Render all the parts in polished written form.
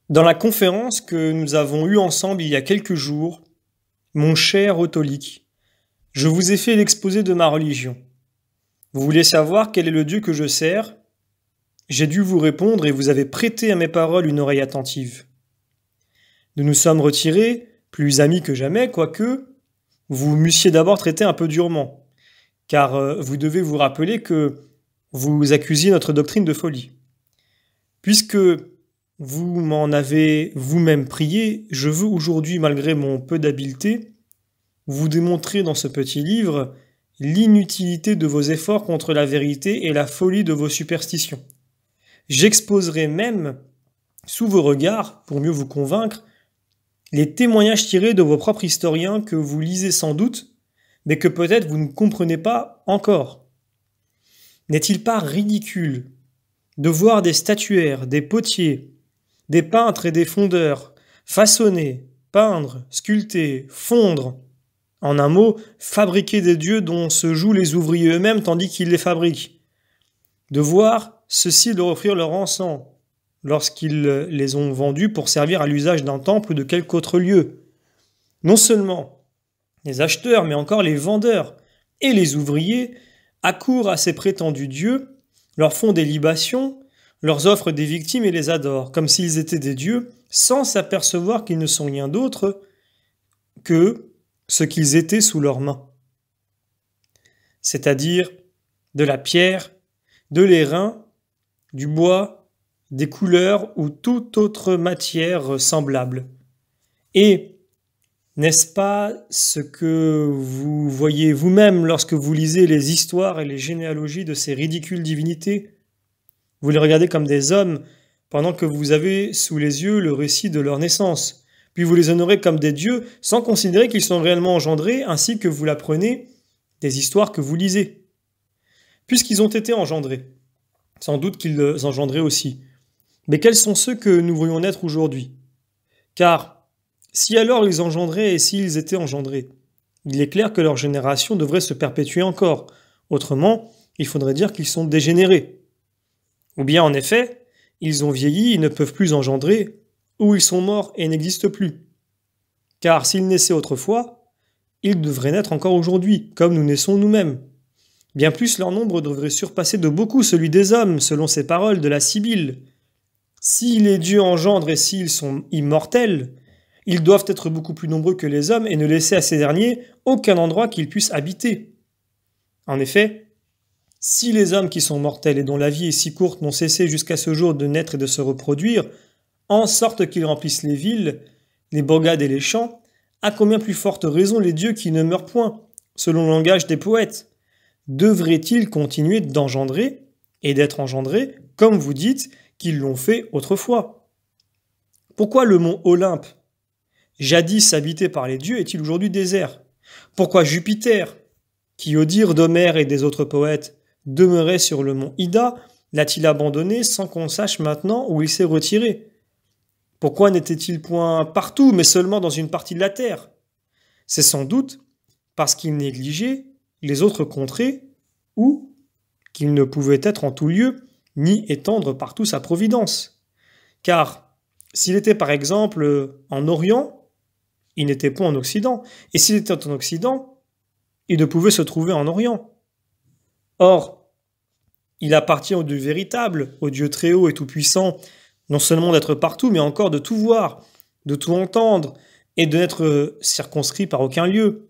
Dans la conférence que nous avons eue ensemble il y a quelques jours, mon cher Autolique, je vous ai fait l'exposé de ma religion. Vous voulez savoir quel est le Dieu que je sers? J'ai dû vous répondre et vous avez prêté à mes paroles une oreille attentive. Nous nous sommes retirés, plus amis que jamais, quoique vous m'eussiez d'abord traité un peu durement, car vous devez vous rappeler que vous accusiez notre doctrine de folie. Puisque vous m'en avez vous-même prié, je veux aujourd'hui, malgré mon peu d'habileté, vous démontrer dans ce petit livre l'inutilité de vos efforts contre la vérité et la folie de vos superstitions. J'exposerai même, sous vos regards, pour mieux vous convaincre, les témoignages tirés de vos propres historiens que vous lisez sans doute, mais que peut-être vous ne comprenez pas encore. N'est-il pas ridicule de voir des statuaires, des potiers, des peintres et des fondeurs façonner, peindre, sculpter, fondre, en un mot, fabriquer des dieux dont se jouent les ouvriers eux-mêmes tandis qu'ils les fabriquent, de voir ceux-ci leur offrir leur encens lorsqu'ils les ont vendus pour servir à l'usage d'un temple ou de quelque autre lieu. Non seulement les acheteurs, mais encore les vendeurs et les ouvriers accourent à ces prétendus dieux, leur font des libations, leur offrent des victimes et les adorent, comme s'ils étaient des dieux, sans s'apercevoir qu'ils ne sont rien d'autre que ce qu'ils étaient sous leurs mains. C'est-à-dire de la pierre, de l'airain, du bois, des couleurs ou toute autre matière semblable. Et n'est-ce pas ce que vous voyez vous-même lorsque vous lisez les histoires et les généalogies de ces ridicules divinités? Vous les regardez comme des hommes pendant que vous avez sous les yeux le récit de leur naissance. Puis vous les honorez comme des dieux sans considérer qu'ils sont réellement engendrés ainsi que vous l'apprenez des histoires que vous lisez. Puisqu'ils ont été engendrés, sans doute qu'ils engendraient aussi. Mais quels sont ceux que nous voyons naître aujourd'hui? Car si alors ils engendraient et s'ils étaient engendrés, il est clair que leur génération devrait se perpétuer encore. Autrement, il faudrait dire qu'ils sont dégénérés. Ou bien, en effet, ils ont vieilli et ne peuvent plus engendrer, ou ils sont morts et n'existent plus. Car s'ils naissaient autrefois, ils devraient naître encore aujourd'hui, comme nous naissons nous-mêmes. Bien plus, leur nombre devrait surpasser de beaucoup celui des hommes, selon ces paroles de la Sibylle. Si les dieux engendrent et s'ils sont immortels, ils doivent être beaucoup plus nombreux que les hommes et ne laisser à ces derniers aucun endroit qu'ils puissent habiter. En effet, si les hommes qui sont mortels et dont la vie est si courte n'ont cessé jusqu'à ce jour de naître et de se reproduire, en sorte qu'ils remplissent les villes, les bourgades et les champs, à combien plus forte raison les dieux qui ne meurent point, selon le langage des poètes, devraient-ils continuer d'engendrer et d'être engendrés, comme vous dites qu'ils l'ont fait autrefois? Pourquoi le mont Olympe, jadis habité par les dieux, est-il aujourd'hui désert? Pourquoi Jupiter, qui au dire d'Homère et des autres poètes demeurait sur le mont Ida, l'a-t-il abandonné sans qu'on sache maintenant où il s'est retiré? Pourquoi n'était-il point partout, mais seulement dans une partie de la terre? C'est sans doute parce qu'il négligeait les autres contrées ou qu'il ne pouvait être en tout lieu, ni étendre partout sa providence. Car s'il était par exemple en Orient, il n'était pas en Occident, et s'il était en Occident, il ne pouvait se trouver en Orient. Or, il appartient au Dieu véritable, au Dieu très haut et tout-puissant, non seulement d'être partout, mais encore de tout voir, de tout entendre, et de n'être circonscrit par aucun lieu.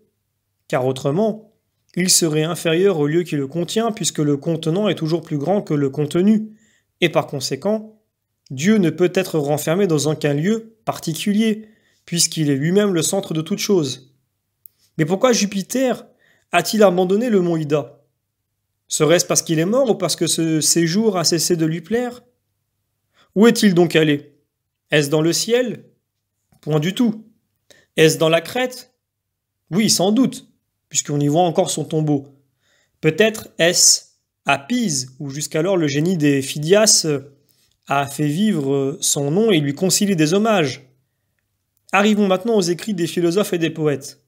Car autrement, il serait inférieur au lieu qui le contient, puisque le contenant est toujours plus grand que le contenu, et par conséquent, Dieu ne peut être renfermé dans aucun lieu particulier, puisqu'il est lui-même le centre de toute chose. Mais pourquoi Jupiter a-t-il abandonné le mont Ida? Serait-ce parce qu'il est mort ou parce que ce séjour a cessé de lui plaire? Où est-il donc allé? Est-ce dans le ciel? Point du tout. Est-ce dans la Crète? Oui, sans doute, puisqu'on y voit encore son tombeau. Peut-être est-ce à Pise, où jusqu'alors le génie des Phidias a fait vivre son nom et lui concilier des hommages. Arrivons maintenant aux écrits des philosophes et des poètes.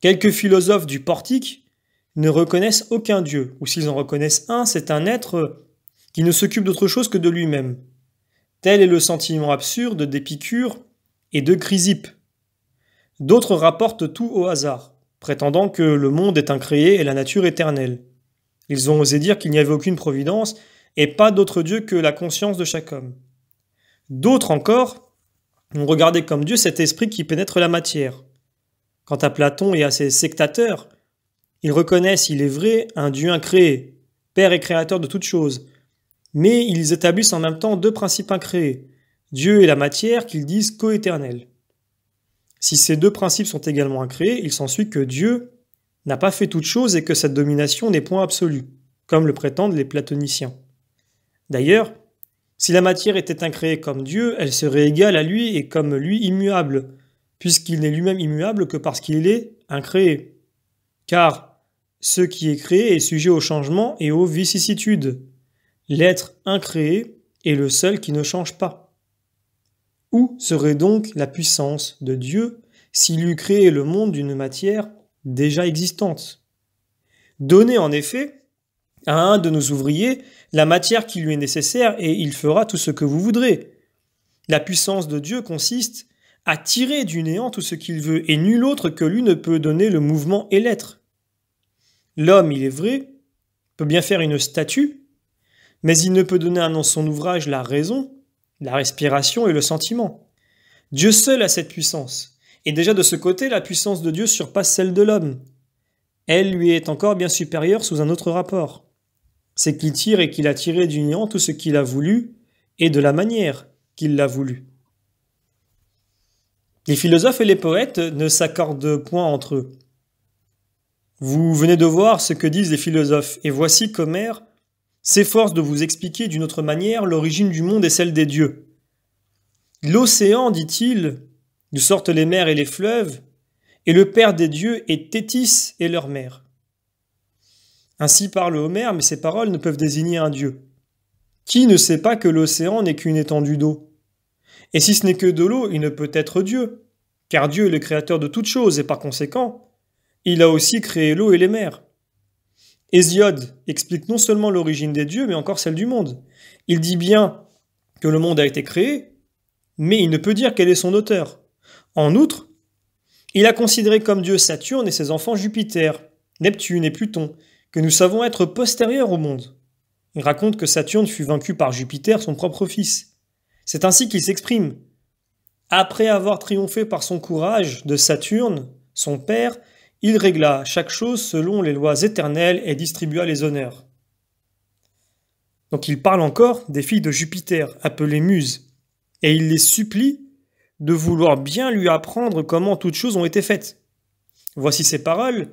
Quelques philosophes du Portique ne reconnaissent aucun Dieu, ou s'ils en reconnaissent un, c'est un être qui ne s'occupe d'autre chose que de lui-même. Tel est le sentiment absurde d'Épicure et de Chrysippe. D'autres rapportent tout au hasard, prétendant que le monde est incréé et la nature éternelle. Ils ont osé dire qu'il n'y avait aucune providence et pas d'autre Dieu que la conscience de chaque homme. D'autres encore ont regardé comme Dieu cet esprit qui pénètre la matière. Quant à Platon et à ses sectateurs, ils reconnaissent, il est vrai, un Dieu incréé, Père et Créateur de toutes choses, mais ils établissent en même temps deux principes incréés, Dieu et la matière qu'ils disent coéternels. Si ces deux principes sont également incréés, il s'ensuit que Dieu n'a pas fait toute chose et que cette domination n'est point absolue, comme le prétendent les platoniciens. D'ailleurs, si la matière était incréée comme Dieu, elle serait égale à lui et comme lui immuable, puisqu'il n'est lui-même immuable que parce qu'il est incréé. Car ce qui est créé est sujet au changement et aux vicissitudes. L'être incréé est le seul qui ne change pas. Où serait donc la puissance de Dieu s'il eût créé le monde d'une matière déjà existante? Donnez en effet à un de nos ouvriers la matière qui lui est nécessaire et il fera tout ce que vous voudrez. La puissance de Dieu consiste à tirer du néant tout ce qu'il veut et nul autre que lui ne peut donner le mouvement et l'être. L'homme, il est vrai, peut bien faire une statue, mais il ne peut donner à son ouvrage la raison, la respiration et le sentiment. Dieu seul a cette puissance, et déjà de ce côté, la puissance de Dieu surpasse celle de l'homme. Elle lui est encore bien supérieure sous un autre rapport. C'est qu'il tire et qu'il a tiré du néant tout ce qu'il a voulu, et de la manière qu'il l'a voulu. Les philosophes et les poètes ne s'accordent point entre eux. Vous venez de voir ce que disent les philosophes, et voici qu'Homère s'efforce de vous expliquer d'une autre manière l'origine du monde et celle des dieux. L'océan, dit-il, d'où sortent les mers et les fleuves, et le père des dieux est Thétis et leur mère. Ainsi parle Homère, mais ces paroles ne peuvent désigner un dieu. Qui ne sait pas que l'océan n'est qu'une étendue d'eau? Et si ce n'est que de l'eau, il ne peut être Dieu, car Dieu est le créateur de toutes choses, et par conséquent, il a aussi créé l'eau et les mers. Hésiode explique non seulement l'origine des dieux, mais encore celle du monde. Il dit bien que le monde a été créé, mais il ne peut dire quel est son auteur. En outre, il a considéré comme Dieu Saturne et ses enfants Jupiter, Neptune et Pluton, que nous savons être postérieurs au monde. Il raconte que Saturne fut vaincu par Jupiter, son propre fils. C'est ainsi qu'il s'exprime. Après avoir triomphé par son courage de Saturne, son père, il régla chaque chose selon les lois éternelles et distribua les honneurs. Donc il parle encore des filles de Jupiter, appelées Muses, et il les supplie de vouloir bien lui apprendre comment toutes choses ont été faites. Voici ces paroles.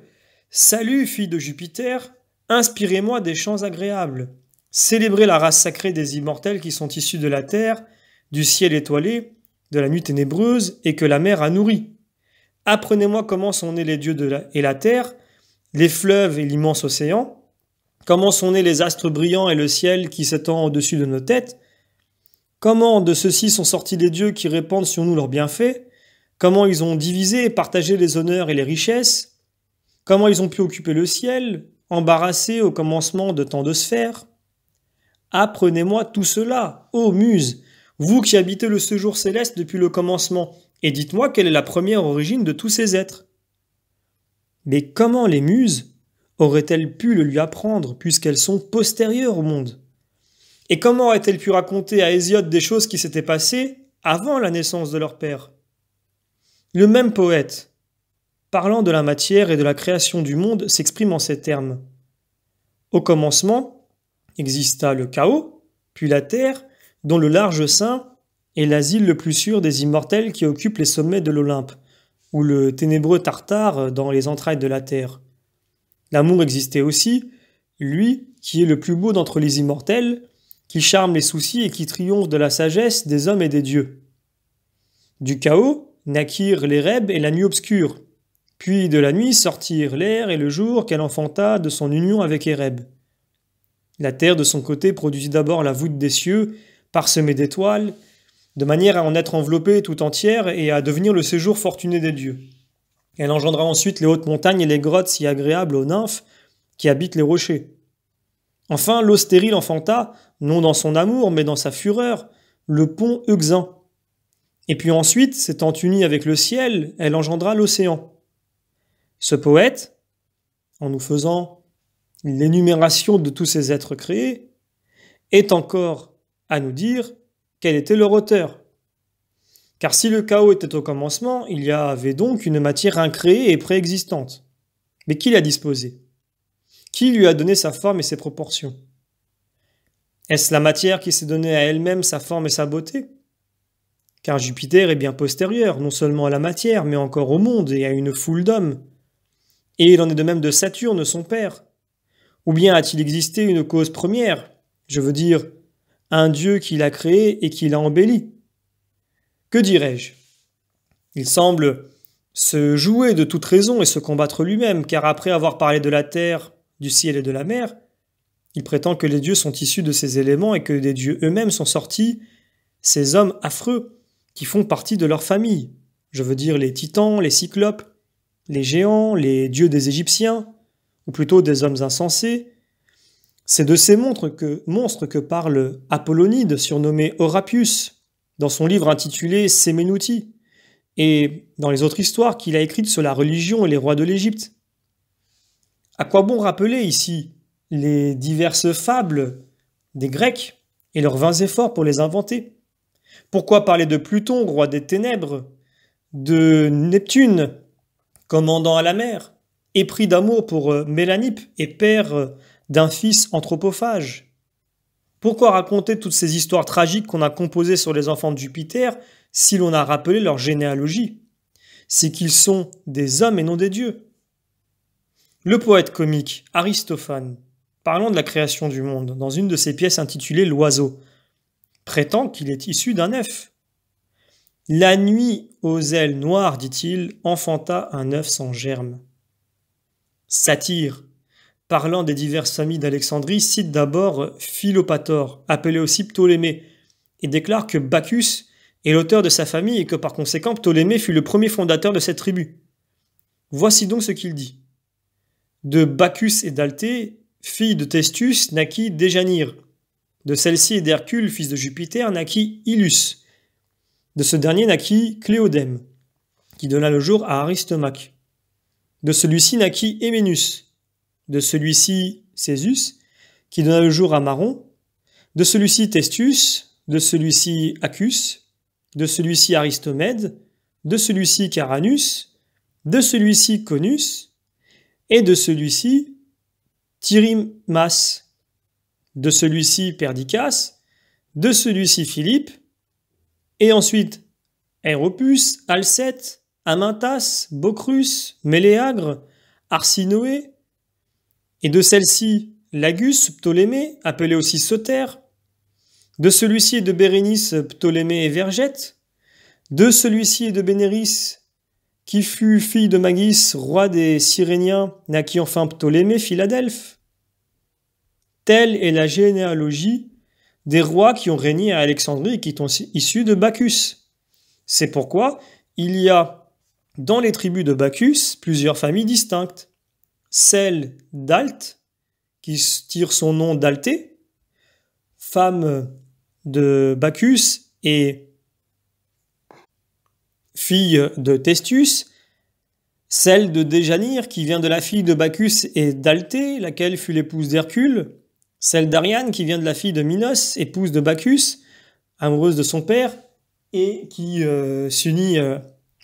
« Salut, filles de Jupiter, inspirez-moi des chants agréables. Célébrez la race sacrée des immortels qui sont issus de la terre, du ciel étoilé, de la nuit ténébreuse et que la mer a nourri. Apprenez-moi comment sont nés les dieux et la terre, les fleuves et l'immense océan, comment sont nés les astres brillants et le ciel qui s'étend au-dessus de nos têtes, comment de ceux-ci sont sortis les dieux qui répandent sur nous leurs bienfaits, comment ils ont divisé et partagé les honneurs et les richesses, comment ils ont pu occuper le ciel, embarrassé au commencement de tant de sphères. Apprenez-moi tout cela, ô Muses, vous qui habitez le séjour céleste depuis le commencement, et dites-moi quelle est la première origine de tous ces êtres. Mais comment les Muses auraient-elles pu le lui apprendre, puisqu'elles sont postérieures au monde? Et comment auraient-elles pu raconter à Hésiode des choses qui s'étaient passées avant la naissance de leur père? Le même poète, parlant de la matière et de la création du monde, s'exprime en ces termes. Au commencement, exista le chaos, puis la terre, dont le large sein est l'asile le plus sûr des immortels qui occupent les sommets de l'Olympe, ou le ténébreux Tartare dans les entrailles de la terre. L'amour existait aussi, lui qui est le plus beau d'entre les immortels, qui charme les soucis et qui triomphe de la sagesse des hommes et des dieux. Du chaos naquirent l'érèbe et la nuit obscure, puis de la nuit sortirent l'air et le jour qu'elle enfanta de son union avec Éreb. La terre de son côté produisit d'abord la voûte des cieux, parsemée d'étoiles, de manière à en être enveloppée tout entière et à devenir le séjour fortuné des dieux. Elle engendra ensuite les hautes montagnes et les grottes si agréables aux nymphes qui habitent les rochers. Enfin, l'eau stérile enfanta, non dans son amour, mais dans sa fureur, le pont Euxin. Et puis ensuite, s'étant unie avec le ciel, elle engendra l'océan. Ce poète, en nous faisant l'énumération de tous ces êtres créés, est encore à nous dire quel était leur auteur. Car si le chaos était au commencement, il y avait donc une matière incréée et préexistante. Mais qui l'a disposée? Qui lui a donné sa forme et ses proportions? Est-ce la matière qui s'est donnée à elle-même sa forme et sa beauté? Car Jupiter est bien postérieur, non seulement à la matière, mais encore au monde et à une foule d'hommes. Et il en est de même de Saturne, son père. Ou bien a-t-il existé une cause première, je veux dire, un Dieu qui l'a créé et qui l'a embelli? Que dirais-je? Il semble se jouer de toute raison et se combattre lui-même, car après avoir parlé de la terre, du ciel et de la mer, il prétend que les dieux sont issus de ces éléments et que des dieux eux-mêmes sont sortis, ces hommes affreux, qui font partie de leur famille. Je veux dire les titans, les cyclopes, les géants, les dieux des Égyptiens, ou plutôt des hommes insensés. C'est de ces monstres que parle Apollonide, surnommé Horapius, dans son livre intitulé Séménouti, et dans les autres histoires qu'il a écrites sur la religion et les rois de l'Égypte. À quoi bon rappeler ici les diverses fables des Grecs et leurs vains efforts pour les inventer? Pourquoi parler de Pluton, roi des ténèbres, de Neptune, commandant à la mer, épris d'amour pour Mélanippe et père d'un fils anthropophage? Pourquoi raconter toutes ces histoires tragiques qu'on a composées sur les enfants de Jupiter si l'on a rappelé leur généalogie? C'est qu'ils sont des hommes et non des dieux. Le poète comique Aristophane, parlant de la création du monde, dans une de ses pièces intitulée L'Oiseau, prétend qu'il est issu d'un œuf. La nuit aux ailes noires, dit-il, enfanta un œuf sans germe. Satyre, parlant des diverses familles d'Alexandrie, cite d'abord Philopator, appelé aussi Ptolémée, et déclare que Bacchus est l'auteur de sa famille et que par conséquent Ptolémée fut le premier fondateur de cette tribu. Voici donc ce qu'il dit. De Bacchus et d'Althée, fille de Testus, naquit Déjanire. De celle-ci et d'Hercule, fils de Jupiter, naquit Ilus. De ce dernier naquit Cléodème, qui donna le jour à Aristomaque. De celui-ci naquit Éménus. De celui-ci Césus, qui donna le jour à Maron. De celui-ci Testus. De celui-ci Accus. De celui-ci Aristomède. De celui-ci Caranus. De celui-ci Conus. Et de celui-ci Thyrimas. De celui-ci Perdicas. De celui-ci Philippe. Et ensuite Aéropus, Alcète, Amintas, Bocrus, Méléagre, Arsinoé, et de celle-ci Lagus, Ptolémée, appelé aussi Sotère, de celui-ci et de Bérénice, Ptolémée et Vergète, de celui-ci et de Bénéris, qui fut fille de Magis, roi des Cyréniens, naquit enfin Ptolémée, Philadelphe. Telle est la généalogie des rois qui ont régné à Alexandrie et qui sont issus de Bacchus. C'est pourquoi il y a dans les tribus de Bacchus plusieurs familles distinctes. Celle d'Alte, qui tire son nom d'Althée, femme de Bacchus et fille de Testus. Celle de Déjanire, qui vient de la fille de Bacchus et d'Althée, laquelle fut l'épouse d'Hercule. Celle d'Ariane, qui vient de la fille de Minos, épouse de Bacchus, amoureuse de son père, et qui s'unit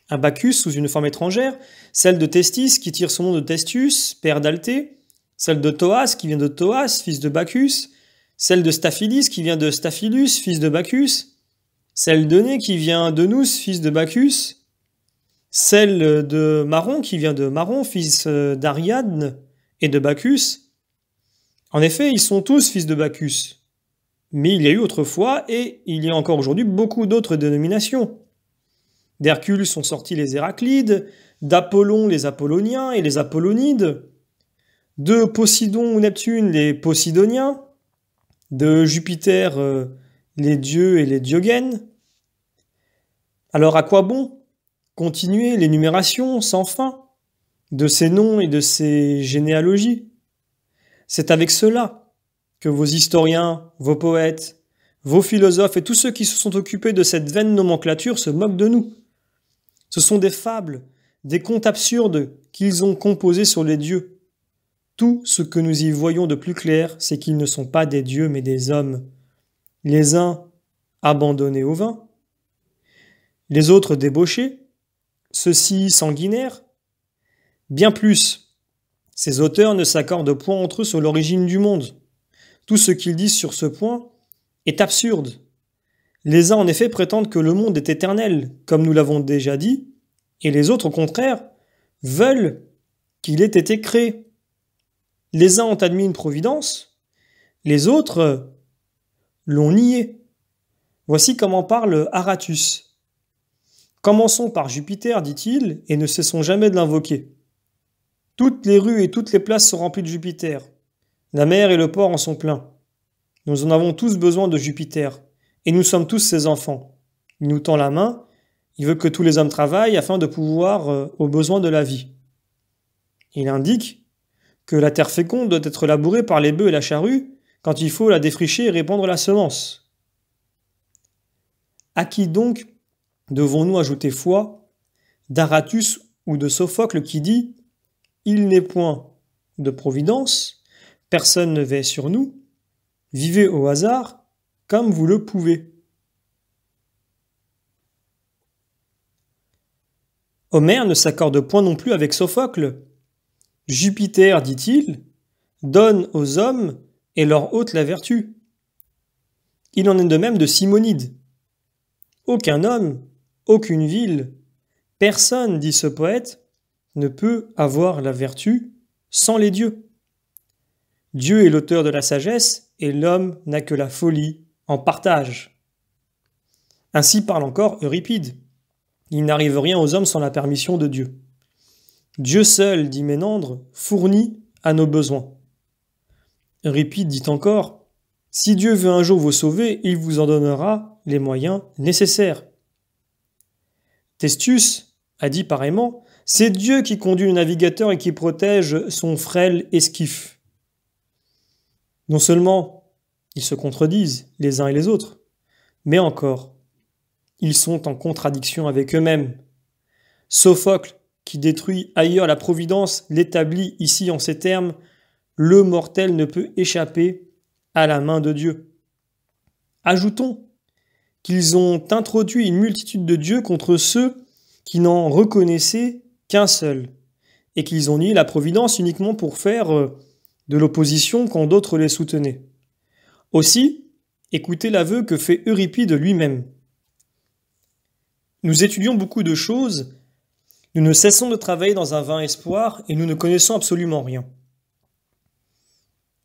à Bacchus sous une forme étrangère. Celle de Testis, qui tire son nom de Testus, père d'Althée. Celle de Thoas, qui vient de Thoas, fils de Bacchus. Celle de Staphylis, qui vient de Staphylus, fils de Bacchus. Celle d'Eunée, qui vient d'Eunous, fils de Bacchus. Celle de Maron, qui vient de Maron, fils d'Ariadne et de Bacchus. En effet, ils sont tous fils de Bacchus. Mais il y a eu autrefois, et il y a encore aujourd'hui, beaucoup d'autres dénominations. D'Hercule sont sortis les Héraclides, d'Apollon les Apolloniens et les Apollonides, de Poséidon ou Neptune les Posidoniens, de Jupiter les dieux et les Diogènes. Alors à quoi bon continuer l'énumération sans fin de ces noms et de ces généalogies? C'est avec cela que vos historiens, vos poètes, Vos philosophes et tous ceux qui se sont occupés de cette vaine nomenclature se moquent de nous. Ce sont des fables, des contes absurdes qu'ils ont composés sur les dieux. Tout ce que nous y voyons de plus clair, c'est qu'ils ne sont pas des dieux mais des hommes. Les uns abandonnés au vin, les autres débauchés, ceux-ci sanguinaires. Bien plus, ces auteurs ne s'accordent point entre eux sur l'origine du monde. Tout ce qu'ils disent sur ce point est absurde. Les uns en effet prétendent que le monde est éternel, comme nous l'avons déjà dit, et les autres au contraire veulent qu'il ait été créé. Les uns ont admis une providence, les autres l'ont nié. Voici comment parle Aratus. Commençons par Jupiter, dit-il, et ne cessons jamais de l'invoquer. Toutes les rues et toutes les places sont remplies de Jupiter. La mer et le port en sont pleins. Nous en avons tous besoin de Jupiter, et nous sommes tous ses enfants. Il nous tend la main, il veut que tous les hommes travaillent afin de pouvoir aux besoins de la vie. Il indique que la terre féconde doit être labourée par les bœufs et la charrue quand il faut la défricher et répandre la semence. À qui donc devons-nous ajouter foi, d'Aratus ou de Sophocle qui dit « Il n'est point de providence, personne ne veille sur nous, vivez au hasard comme vous le pouvez. » Homère ne s'accorde point non plus avec Sophocle. Jupiter, dit-il, donne aux hommes et leur ôte la vertu. Il en est de même de Simonide. Aucun homme, aucune ville, personne, dit ce poète, ne peut avoir la vertu sans les dieux. Dieu est l'auteur de la sagesse et l'homme n'a que la folie en partage. Ainsi parle encore Euripide. Il n'arrive rien aux hommes sans la permission de Dieu. Dieu seul, dit Ménandre, fournit à nos besoins. Euripide dit encore, « Si Dieu veut un jour vous sauver, il vous en donnera les moyens nécessaires. » Testius a dit pareillement, « C'est Dieu qui conduit le navigateur et qui protège son frêle esquif. » Non seulement ils se contredisent les uns et les autres, mais encore, ils sont en contradiction avec eux-mêmes. Sophocle, qui détruit ailleurs la providence, l'établit ici en ces termes, « Le mortel ne peut échapper à la main de Dieu. » Ajoutons qu'ils ont introduit une multitude de dieux contre ceux qui n'en reconnaissaient qu'un seul, et qu'ils ont nié la providence uniquement pour faire de l'opposition quand d'autres les soutenaient. Aussi, écoutez l'aveu que fait Euripide lui-même. Nous étudions beaucoup de choses, nous ne cessons de travailler dans un vain espoir et nous ne connaissons absolument rien.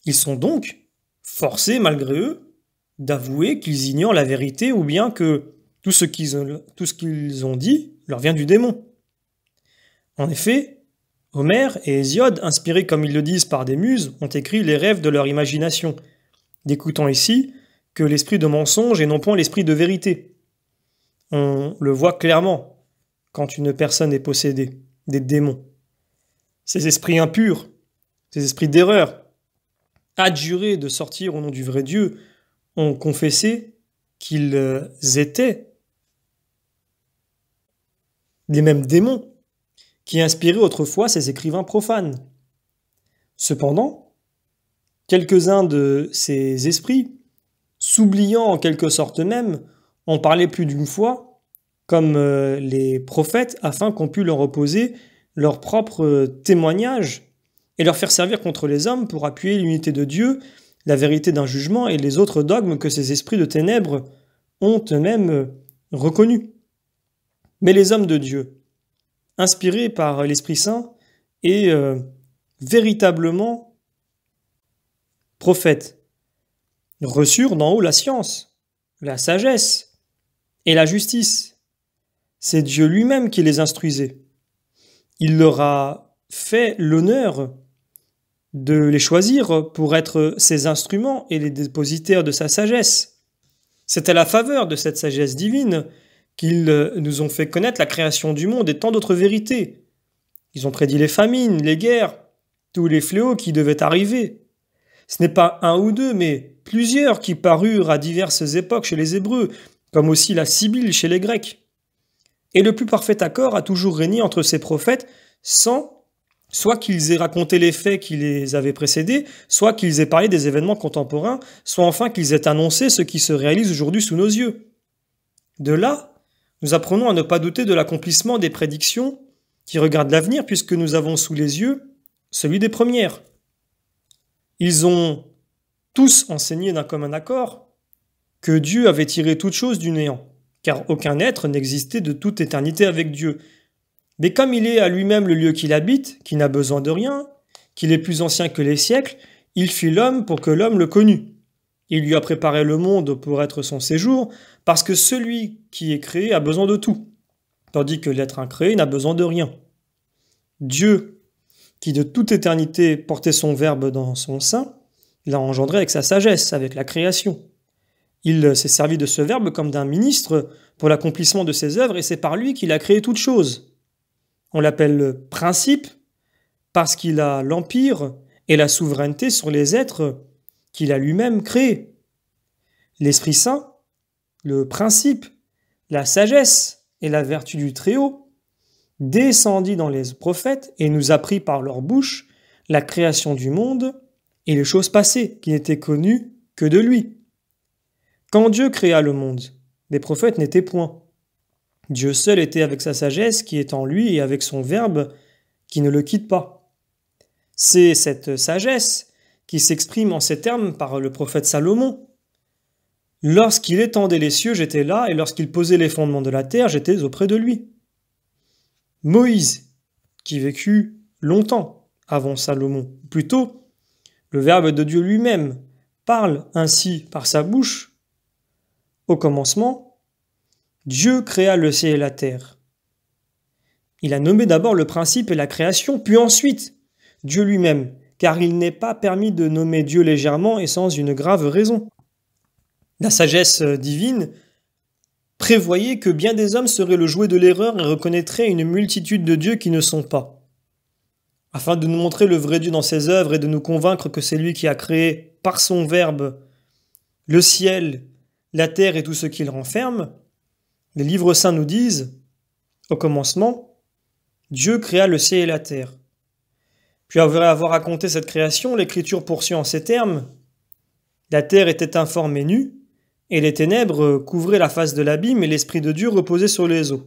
Ils sont donc forcés, malgré eux, d'avouer qu'ils ignorent la vérité ou bien que tout ce qu'ils ont dit leur vient du démon. En effet, Homère et Hésiode, inspirés comme ils le disent par des muses, ont écrit les rêves de leur imagination, découtant ici que l'esprit de mensonge est non point l'esprit de vérité. On le voit clairement quand une personne est possédée, des démons. Ces esprits impurs, ces esprits d'erreur, adjurés de sortir au nom du vrai Dieu, ont confessé qu'ils étaient les mêmes démons qui inspiraient autrefois ces écrivains profanes. Cependant, quelques-uns de ces esprits, s'oubliant en quelque sorte eux-mêmes, ont parlé plus d'une fois, comme les prophètes, afin qu'on pût leur opposer leur propre témoignage et leur faire servir contre les hommes pour appuyer l'unité de Dieu, la vérité d'un jugement et les autres dogmes que ces esprits de ténèbres ont eux-mêmes reconnus. Mais les hommes de Dieu, inspirés par l'Esprit Saint et véritablement prophètes, reçurent d'en haut la science, la sagesse et la justice. C'est Dieu lui-même qui les instruisait. Il leur a fait l'honneur de les choisir pour être ses instruments et les dépositaires de sa sagesse. C'est à la faveur de cette sagesse divine qu'ils nous ont fait connaître la création du monde et tant d'autres vérités. Ils ont prédit les famines, les guerres, tous les fléaux qui devaient arriver. Ce n'est pas un ou deux, mais plusieurs qui parurent à diverses époques chez les Hébreux, comme aussi la Sibylle chez les Grecs. Et le plus parfait accord a toujours régné entre ces prophètes sans soit qu'ils aient raconté les faits qui les avaient précédés, soit qu'ils aient parlé des événements contemporains, soit enfin qu'ils aient annoncé ce qui se réalise aujourd'hui sous nos yeux. De là, nous apprenons à ne pas douter de l'accomplissement des prédictions qui regardent l'avenir puisque nous avons sous les yeux celui des premières. Ils ont tous enseigné d'un commun accord que Dieu avait tiré toute chose du néant, car aucun être n'existait de toute éternité avec Dieu. Mais comme il est à lui-même le lieu qu'il habite, qui n'a besoin de rien, qu'il est plus ancien que les siècles, il fit l'homme pour que l'homme le connût. Il lui a préparé le monde pour être son séjour, parce que celui qui est créé a besoin de tout, tandis que l'être incréé n'a besoin de rien. Dieu, qui de toute éternité portait son Verbe dans son sein, l'a engendré avec sa sagesse, avec la création. Il s'est servi de ce Verbe comme d'un ministre pour l'accomplissement de ses œuvres, et c'est par lui qu'il a créé toutes choses. On l'appelle le principe parce qu'il a l'empire et la souveraineté sur les êtres qu'il a lui-même créés. L'Esprit Saint, le principe, la sagesse et la vertu du Très-Haut, descendit dans les prophètes et nous apprit par leur bouche la création du monde et les choses passées qui n'étaient connues que de lui. Quand Dieu créa le monde, les prophètes n'étaient point. Dieu seul était avec sa sagesse qui est en lui et avec son Verbe qui ne le quitte pas. C'est cette sagesse qui s'exprime en ces termes par le prophète Salomon. Lorsqu'il étendait les cieux, j'étais là, et lorsqu'il posait les fondements de la terre, j'étais auprès de lui. Moïse, qui vécut longtemps avant Salomon, plutôt, le Verbe de Dieu lui-même parle ainsi par sa bouche. Au commencement, Dieu créa le ciel et la terre. Il a nommé d'abord le principe et la création, puis ensuite Dieu lui-même, car il n'est pas permis de nommer Dieu légèrement et sans une grave raison. La sagesse divine prévoyait que bien des hommes seraient le jouet de l'erreur et reconnaîtraient une multitude de dieux qui ne sont pas. Afin de nous montrer le vrai Dieu dans ses œuvres et de nous convaincre que c'est lui qui a créé, par son Verbe, le ciel, la terre et tout ce qu'il renferme, les livres saints nous disent, au commencement, Dieu créa le ciel et la terre. Puis après avoir raconté cette création, l'Écriture poursuit en ces termes. La terre était informe et nue, et les ténèbres couvraient la face de l'abîme, et l'Esprit de Dieu reposait sur les eaux.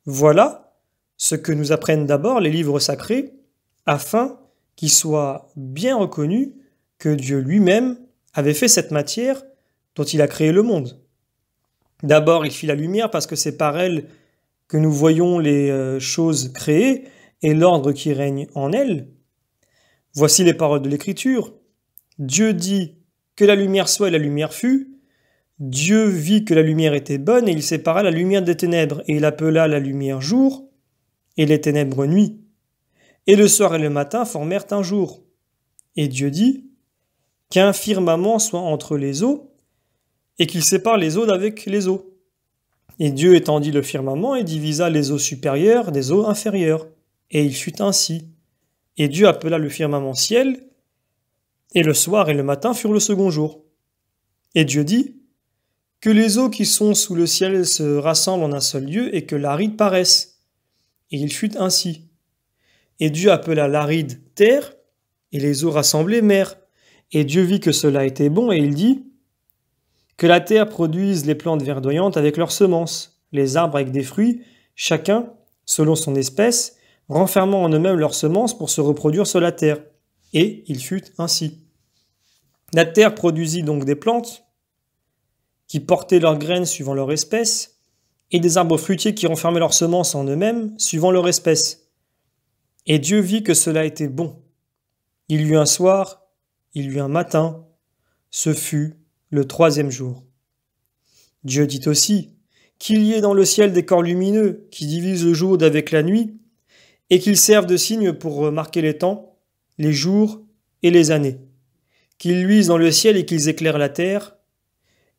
Voilà ce que nous apprennent d'abord les livres sacrés, afin qu'il soit bien reconnu que Dieu lui-même avait fait cette matière dont il a créé le monde. D'abord, il fit la lumière parce que c'est par elle que nous voyons les choses créées et l'ordre qui règne en elles. Voici les paroles de l'Écriture. Dieu dit que la lumière soit et la lumière fut. Dieu vit que la lumière était bonne et il sépara la lumière des ténèbres et il appela la lumière jour et les ténèbres nuit. Et le soir et le matin formèrent un jour. Et Dieu dit qu'un firmament soit entre les eaux et qu'il sépare les eaux d'avec les eaux. Et Dieu étendit le firmament et divisa les eaux supérieures des eaux inférieures. Et il fut ainsi. Et Dieu appela le firmament ciel, et le soir et le matin furent le second jour. Et Dieu dit que les eaux qui sont sous le ciel se rassemblent en un seul lieu et que l'aride paraisse. Et il fut ainsi. Et Dieu appela l'aride terre, et les eaux rassemblées mer. Et Dieu vit que cela était bon, et il dit que la terre produise les plantes verdoyantes avec leurs semences, les arbres avec des fruits, chacun, selon son espèce, renfermant en eux-mêmes leurs semences pour se reproduire sur la terre. Et il fut ainsi. La terre produisit donc des plantes qui portaient leurs graines suivant leur espèce, et des arbres fruitiers qui renfermaient leurs semences en eux-mêmes suivant leur espèce. Et Dieu vit que cela était bon. Il y eut un soir, il y eut un matin, ce fut le troisième jour. Dieu dit aussi qu'il y ait dans le ciel des corps lumineux qui divisent le jour d'avec la nuit et qu'ils servent de signe pour marquer les temps, les jours et les années, qu'ils luisent dans le ciel et qu'ils éclairent la terre,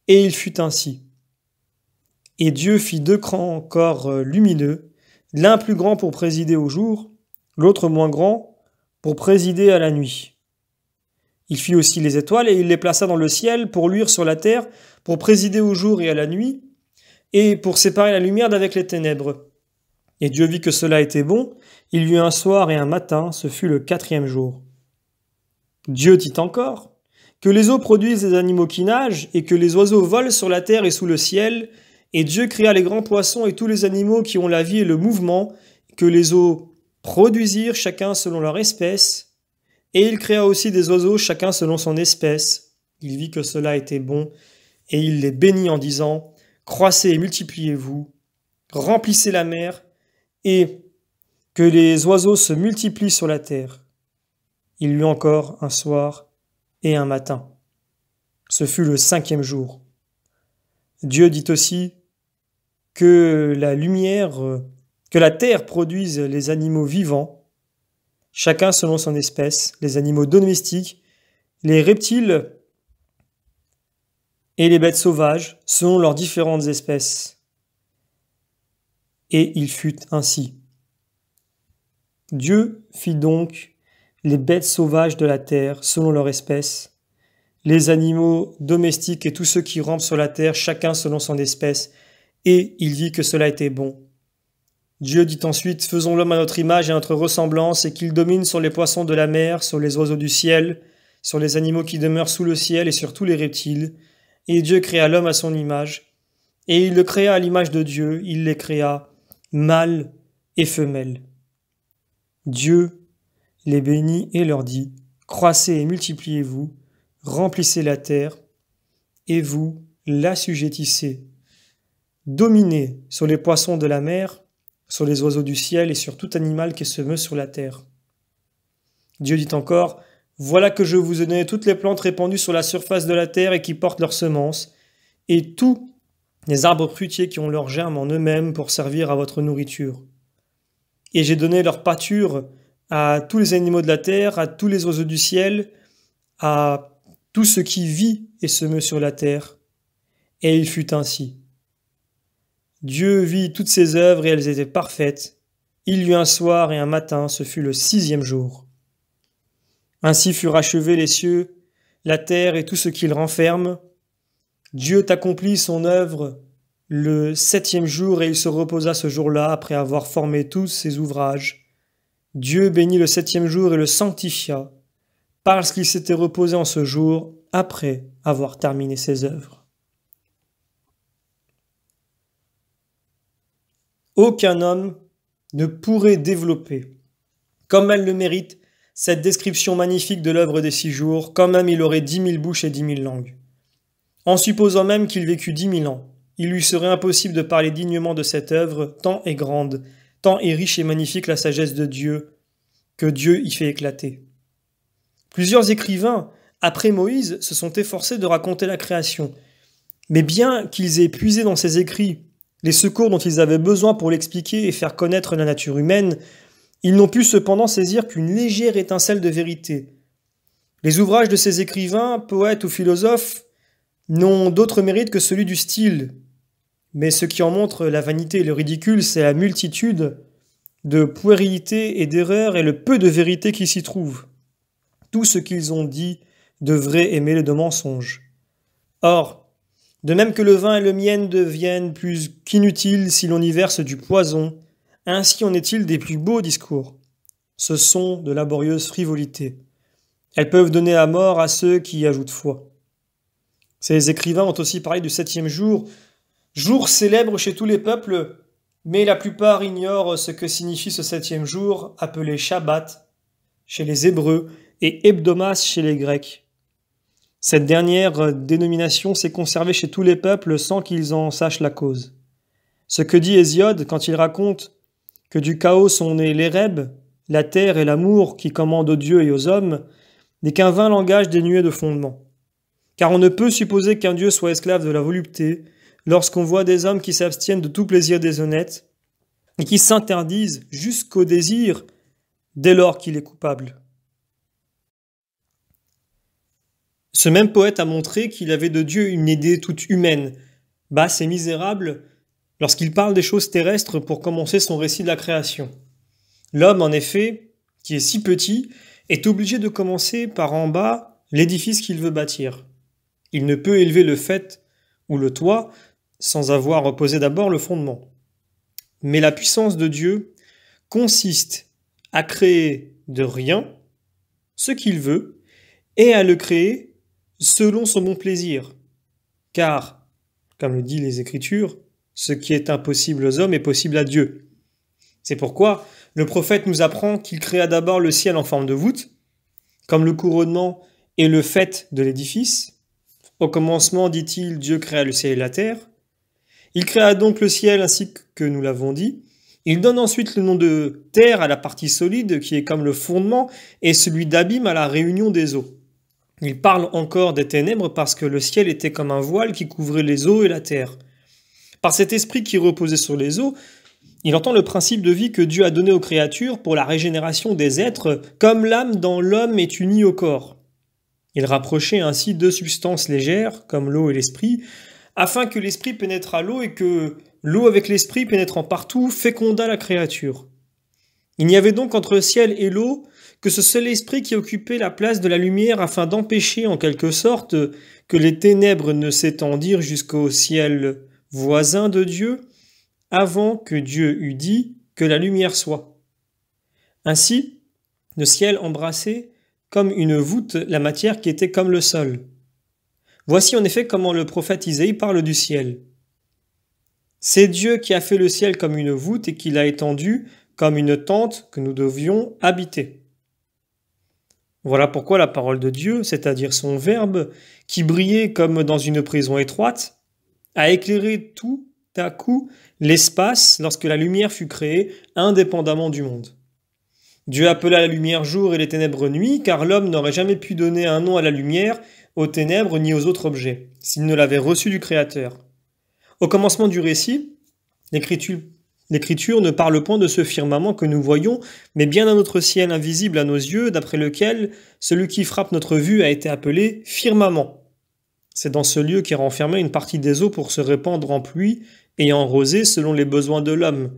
et il fut ainsi. Et Dieu fit deux grands corps lumineux, l'un plus grand pour présider au jour, l'autre moins grand pour présider à la nuit. Il fit aussi les étoiles et il les plaça dans le ciel pour luire sur la terre, pour présider au jour et à la nuit, et pour séparer la lumière d'avec les ténèbres. Et Dieu vit que cela était bon. Il y eut un soir et un matin, ce fut le 4e jour. Dieu dit encore que les eaux produisent des animaux qui nagent et que les oiseaux volent sur la terre et sous le ciel. Et Dieu créa les grands poissons et tous les animaux qui ont la vie et le mouvement, que les eaux produisirent chacun selon leur espèce. Et il créa aussi des oiseaux chacun selon son espèce. Il vit que cela était bon et il les bénit en disant « Croissez et multipliez-vous, remplissez la mer et que les oiseaux se multiplient sur la terre. » Il y eut encore un soir et un matin. Ce fut le 5e jour. Dieu dit aussi que la terre produise les animaux vivants, chacun selon son espèce, les animaux domestiques, les reptiles et les bêtes sauvages selon leurs différentes espèces. Et il fut ainsi. Dieu fit donc les bêtes sauvages de la terre selon leur espèce, les animaux domestiques et tous ceux qui rampent sur la terre, chacun selon son espèce, et il vit que cela était bon. Dieu dit ensuite, faisons l'homme à notre image et à notre ressemblance, et qu'il domine sur les poissons de la mer, sur les oiseaux du ciel, sur les animaux qui demeurent sous le ciel et sur tous les reptiles. Et Dieu créa l'homme à son image, et il le créa à l'image de Dieu, il les créa, mâle et femelle. Dieu les bénit et leur dit, croissez et multipliez-vous, remplissez la terre, et vous l'assujettissez. Dominez sur les poissons de la mer, sur les oiseaux du ciel et sur tout animal qui se meut sur la terre. Dieu dit encore, voilà que je vous ai donné toutes les plantes répandues sur la surface de la terre et qui portent leurs semences, et tous les arbres fruitiers qui ont leurs germes en eux-mêmes pour servir à votre nourriture. Et j'ai donné leur pâture à tous les animaux de la terre, à tous les oiseaux du ciel, à tout ce qui vit et se meut sur la terre. Et il fut ainsi. Dieu vit toutes ses œuvres et elles étaient parfaites. Il y eut un soir et un matin, ce fut le 6e jour. Ainsi furent achevés les cieux, la terre et tout ce qu'ils renferment. Dieu accomplit son œuvre le 7e jour et il se reposa ce jour-là après avoir formé tous ses ouvrages. Dieu bénit le 7e jour et le sanctifia, parce qu'il s'était reposé en ce jour après avoir terminé ses œuvres. Aucun homme ne pourrait développer, comme elle le mérite, cette description magnifique de l'œuvre des 6 jours, quand même il aurait 10 000 bouches et 10 000 langues. En supposant même qu'il vécut 10 000 ans, il lui serait impossible de parler dignement de cette œuvre, tant est grande, tant est riche et magnifique la sagesse de Dieu, que Dieu y fait éclater. Plusieurs écrivains, après Moïse, se sont efforcés de raconter la création. Mais bien qu'ils aient puisé dans ces écrits les secours dont ils avaient besoin pour l'expliquer et faire connaître la nature humaine, ils n'ont pu cependant saisir qu'une légère étincelle de vérité. Les ouvrages de ces écrivains, poètes ou philosophes, n'ont d'autre mérite que celui du style. Mais ce qui en montre la vanité et le ridicule, c'est la multitude de puérilités et d'erreurs et le peu de vérité qui s'y trouve. Tout ce qu'ils ont dit de vrai est mêlé de mensonges. Or, de même que le vin et le miel deviennent plus qu'inutiles si l'on y verse du poison, ainsi en est-il des plus beaux discours. Ce sont de laborieuses frivolités. Elles peuvent donner la mort à ceux qui y ajoutent foi. Ces écrivains ont aussi parlé du 7e jour, jour célèbre chez tous les peuples, mais la plupart ignorent ce que signifie ce 7e jour, appelé Shabbat chez les Hébreux et Hebdomas chez les Grecs. Cette dernière dénomination s'est conservée chez tous les peuples sans qu'ils en sachent la cause. Ce que dit Hésiode quand il raconte que du chaos sont nés l'Éreb, la terre et l'amour qui commandent aux dieux et aux hommes, n'est qu'un vain langage dénué de fondement. Car on ne peut supposer qu'un dieu soit esclave de la volupté lorsqu'on voit des hommes qui s'abstiennent de tout plaisir déshonnête et qui s'interdisent jusqu'au désir dès lors qu'il est coupable. Ce même poète a montré qu'il avait de Dieu une idée toute humaine, basse et misérable, lorsqu'il parle des choses terrestres pour commencer son récit de la création. L'homme, en effet, qui est si petit, est obligé de commencer par en bas l'édifice qu'il veut bâtir. Il ne peut élever le faîte ou le toit sans avoir posé d'abord le fondement. Mais la puissance de Dieu consiste à créer de rien ce qu'il veut et à le créer selon son bon plaisir. Car, comme le disent les Écritures, ce qui est impossible aux hommes est possible à Dieu. C'est pourquoi le prophète nous apprend qu'il créa d'abord le ciel en forme de voûte, comme le couronnement et le faîte de l'édifice. Au commencement, dit-il, Dieu créa le ciel et la terre. Il créa donc le ciel ainsi que nous l'avons dit. Il donne ensuite le nom de terre à la partie solide qui est comme le fondement et celui d'abîme à la réunion des eaux. Il parle encore des ténèbres parce que le ciel était comme un voile qui couvrait les eaux et la terre. Par cet esprit qui reposait sur les eaux, il entend le principe de vie que Dieu a donné aux créatures pour la régénération des êtres, comme l'âme dans l'homme est unie au corps. Il rapprochait ainsi deux substances légères, comme l'eau et l'esprit, afin que l'esprit pénétrât l'eau et que l'eau avec l'esprit pénétrant partout féconda la créature. Il n'y avait donc entre le ciel et l'eau que ce seul esprit qui occupait la place de la lumière afin d'empêcher en quelque sorte que les ténèbres ne s'étendirent jusqu'au ciel voisin de Dieu avant que Dieu eût dit que la lumière soit. Ainsi, le ciel embrassait comme une voûte la matière qui était comme le sol. Voici en effet comment le prophète Isaïe parle du ciel. C'est Dieu qui a fait le ciel comme une voûte et qui l'a étendu comme une tente que nous devions habiter. Voilà pourquoi la parole de Dieu, c'est-à-dire son Verbe, qui brillait comme dans une prison étroite, a éclairé tout à coup l'espace lorsque la lumière fut créée indépendamment du monde. Dieu appela la lumière jour et les ténèbres nuit, car l'homme n'aurait jamais pu donner un nom à la lumière, aux ténèbres ni aux autres objets, s'il ne l'avait reçu du Créateur. Au commencement du récit, l'Écriture ne parle point de ce firmament que nous voyons, mais bien d'un autre ciel invisible à nos yeux, d'après lequel celui qui frappe notre vue a été appelé firmament. C'est dans ce lieu qu'est renfermée une partie des eaux pour se répandre en pluie et en rosée selon les besoins de l'homme,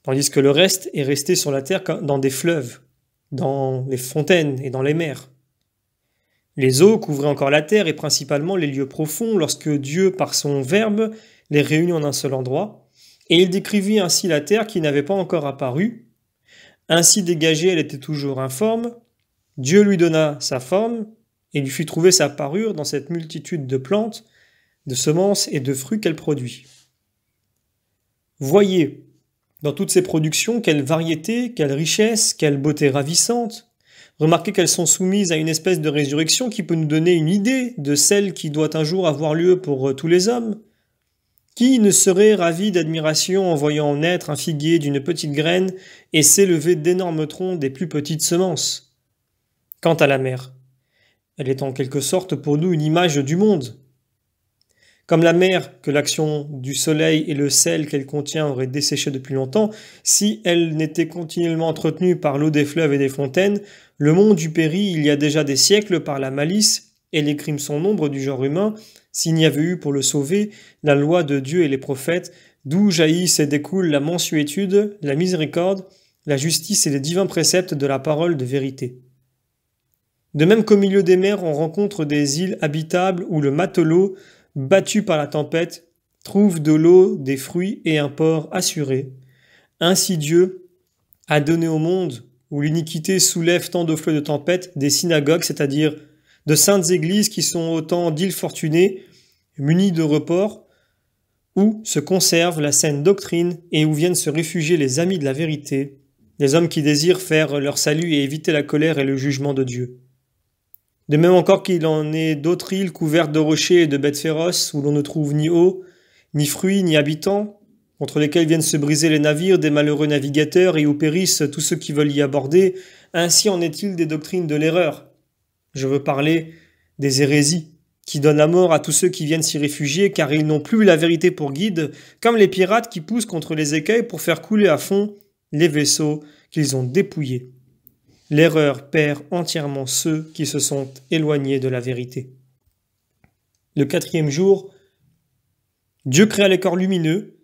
tandis que le reste est resté sur la terre dans des fleuves, dans les fontaines et dans les mers. Les eaux couvraient encore la terre et principalement les lieux profonds lorsque Dieu, par son Verbe, les réunit en un seul endroit, et il décrivit ainsi la terre qui n'avait pas encore apparu. Ainsi dégagée, elle était toujours informe. Dieu lui donna sa forme, et lui fit trouver sa parure dans cette multitude de plantes, de semences et de fruits qu'elle produit. Voyez, dans toutes ces productions, quelle variété, quelle richesse, quelle beauté ravissante. Remarquez qu'elles sont soumises à une espèce de résurrection qui peut nous donner une idée de celle qui doit un jour avoir lieu pour tous les hommes. Qui ne serait ravi d'admiration en voyant naître un figuier d'une petite graine et s'élever d'énormes troncs des plus petites semences? Quant à la mer, elle est en quelque sorte pour nous une image du monde. Comme la mer, que l'action du soleil et le sel qu'elle contient auraient desséché depuis longtemps, si elle n'était continuellement entretenue par l'eau des fleuves et des fontaines, le monde eût péri il y a déjà des siècles par la malice et les crimes sans nombre du genre humain, s'il n'y avait eu pour le sauver la loi de Dieu et les prophètes, d'où jaillissent et découlent la mansuétude, la miséricorde, la justice et les divins préceptes de la parole de vérité. De même qu'au milieu des mers, on rencontre des îles habitables où le matelot, battu par la tempête, trouve de l'eau, des fruits et un port assuré. Ainsi Dieu a donné au monde, où l'iniquité soulève tant de flots de tempête, des synagogues, c'est-à-dire de saintes églises qui sont autant d'îles fortunées, munies de report, où se conserve la saine doctrine et où viennent se réfugier les amis de la vérité, les hommes qui désirent faire leur salut et éviter la colère et le jugement de Dieu. De même encore qu'il en est d'autres îles couvertes de rochers et de bêtes féroces, où l'on ne trouve ni eau, ni fruits, ni habitants, contre lesquels viennent se briser les navires des malheureux navigateurs et où périssent tous ceux qui veulent y aborder. Ainsi en est-il des doctrines de l'erreur. Je veux parler des hérésies, qui donnent la mort à tous ceux qui viennent s'y réfugier, car ils n'ont plus la vérité pour guide, comme les pirates qui poussent contre les écueils pour faire couler à fond les vaisseaux qu'ils ont dépouillés. L'erreur perd entièrement ceux qui se sont éloignés de la vérité. Le 4e jour, Dieu créa les corps lumineux.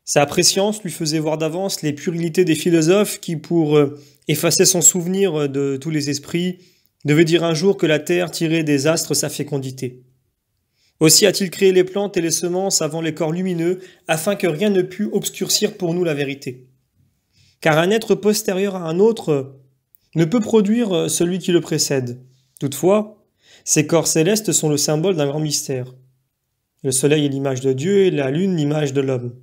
Sa préscience lui faisait voir d'avance les puérilités des philosophes qui, pour effacer son souvenir de tous les esprits, devait dire un jour que la terre tirait des astres sa fécondité. Aussi a-t-il créé les plantes et les semences avant les corps lumineux, afin que rien ne pût obscurcir pour nous la vérité. Car un être postérieur à un autre ne peut produire celui qui le précède. Toutefois, ces corps célestes sont le symbole d'un grand mystère. Le soleil est l'image de Dieu et la lune l'image de l'homme.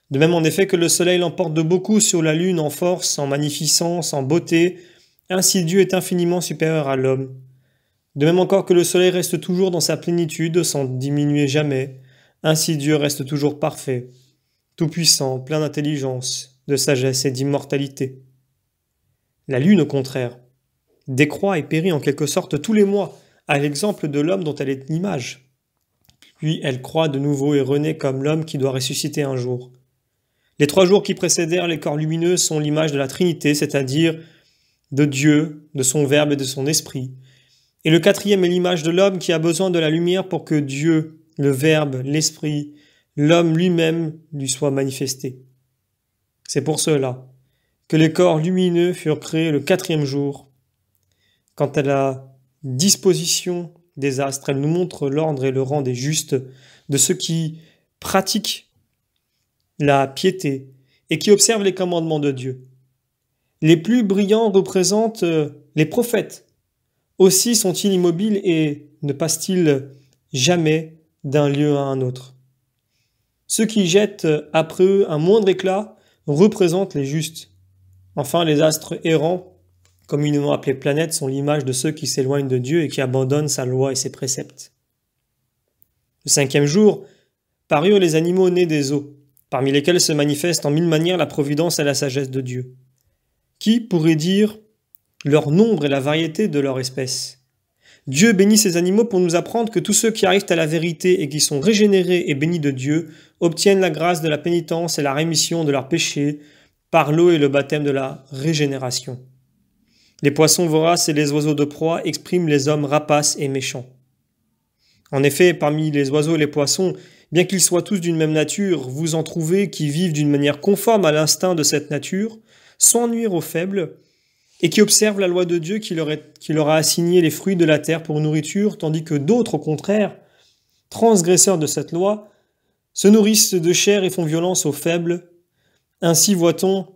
De même en effet que le soleil l'emporte de beaucoup sur la lune en force, en magnificence, en beauté, ainsi Dieu est infiniment supérieur à l'homme. De même encore que le soleil reste toujours dans sa plénitude, sans diminuer jamais, ainsi Dieu reste toujours parfait, tout-puissant, plein d'intelligence, de sagesse et d'immortalité. La lune, au contraire, décroît et périt en quelque sorte tous les mois, à l'exemple de l'homme dont elle est l'image. Puis elle croît de nouveau et renaît comme l'homme qui doit ressusciter un jour. Les 3 jours qui précédèrent les corps lumineux sont l'image de la Trinité, c'est-à-dire de Dieu, de son Verbe et de son Esprit. Et le 4e est l'image de l'homme qui a besoin de la lumière pour que Dieu, le Verbe, l'Esprit, l'homme lui-même lui soit manifesté. C'est pour cela que les corps lumineux furent créés le 4e jour. Quant à la disposition des astres, elle nous montre l'ordre et le rang des justes, de ceux qui pratiquent la piété et qui observent les commandements de Dieu. Les plus brillants représentent les prophètes. Aussi sont-ils immobiles et ne passent-ils jamais d'un lieu à un autre. Ceux qui jettent après eux un moindre éclat représentent les justes. Enfin, les astres errants, communément appelés planètes, sont l'image de ceux qui s'éloignent de Dieu et qui abandonnent sa loi et ses préceptes. Le 5e jour, parurent les animaux nés des eaux, parmi lesquels se manifestent en 1000 manières la providence et la sagesse de Dieu. Qui pourrait dire leur nombre et la variété de leur espèce? Dieu bénit ces animaux pour nous apprendre que tous ceux qui arrivent à la vérité et qui sont régénérés et bénis de Dieu obtiennent la grâce de la pénitence et la rémission de leurs péchés par l'eau et le baptême de la régénération. Les poissons voraces et les oiseaux de proie expriment les hommes rapaces et méchants. En effet, parmi les oiseaux et les poissons, bien qu'ils soient tous d'une même nature, vous en trouvez qui vivent d'une manière conforme à l'instinct de cette nature, sans nuire aux faibles, et qui observent la loi de Dieu qui leur a assigné les fruits de la terre pour nourriture, tandis que d'autres, au contraire, transgresseurs de cette loi, se nourrissent de chair et font violence aux faibles. Ainsi voit-on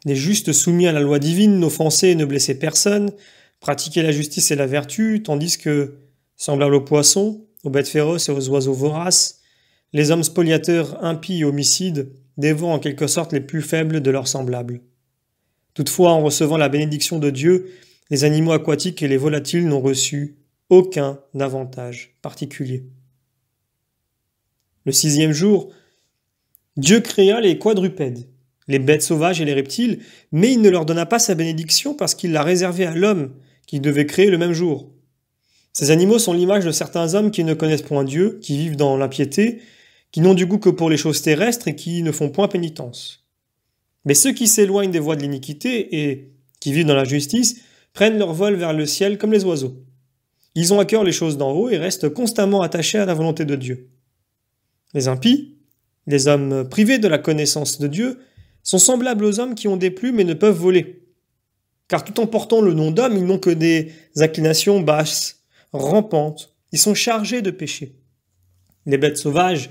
les justes soumis à la loi divine, n'offenser et ne blesser personne, pratiquer la justice et la vertu, tandis que, semblables aux poissons, aux bêtes féroces et aux oiseaux voraces, les hommes spoliateurs, impies et homicides dévorent en quelque sorte les plus faibles de leurs semblables. Toutefois, en recevant la bénédiction de Dieu, les animaux aquatiques et les volatiles n'ont reçu aucun avantage particulier. Le 6e jour, Dieu créa les quadrupèdes, les bêtes sauvages et les reptiles, mais il ne leur donna pas sa bénédiction parce qu'il l'a réservée à l'homme, qu'il devait créer le même jour. Ces animaux sont l'image de certains hommes qui ne connaissent point Dieu, qui vivent dans l'impiété, qui n'ont du goût que pour les choses terrestres et qui ne font point pénitence. Mais ceux qui s'éloignent des voies de l'iniquité et qui vivent dans la justice prennent leur vol vers le ciel comme les oiseaux. Ils ont à cœur les choses d'en haut et restent constamment attachés à la volonté de Dieu. Les impies, les hommes privés de la connaissance de Dieu, sont semblables aux hommes qui ont des plumes et ne peuvent voler. Car tout en portant le nom d'homme, ils n'ont que des inclinations basses, rampantes, ils sont chargés de péché. Les bêtes sauvages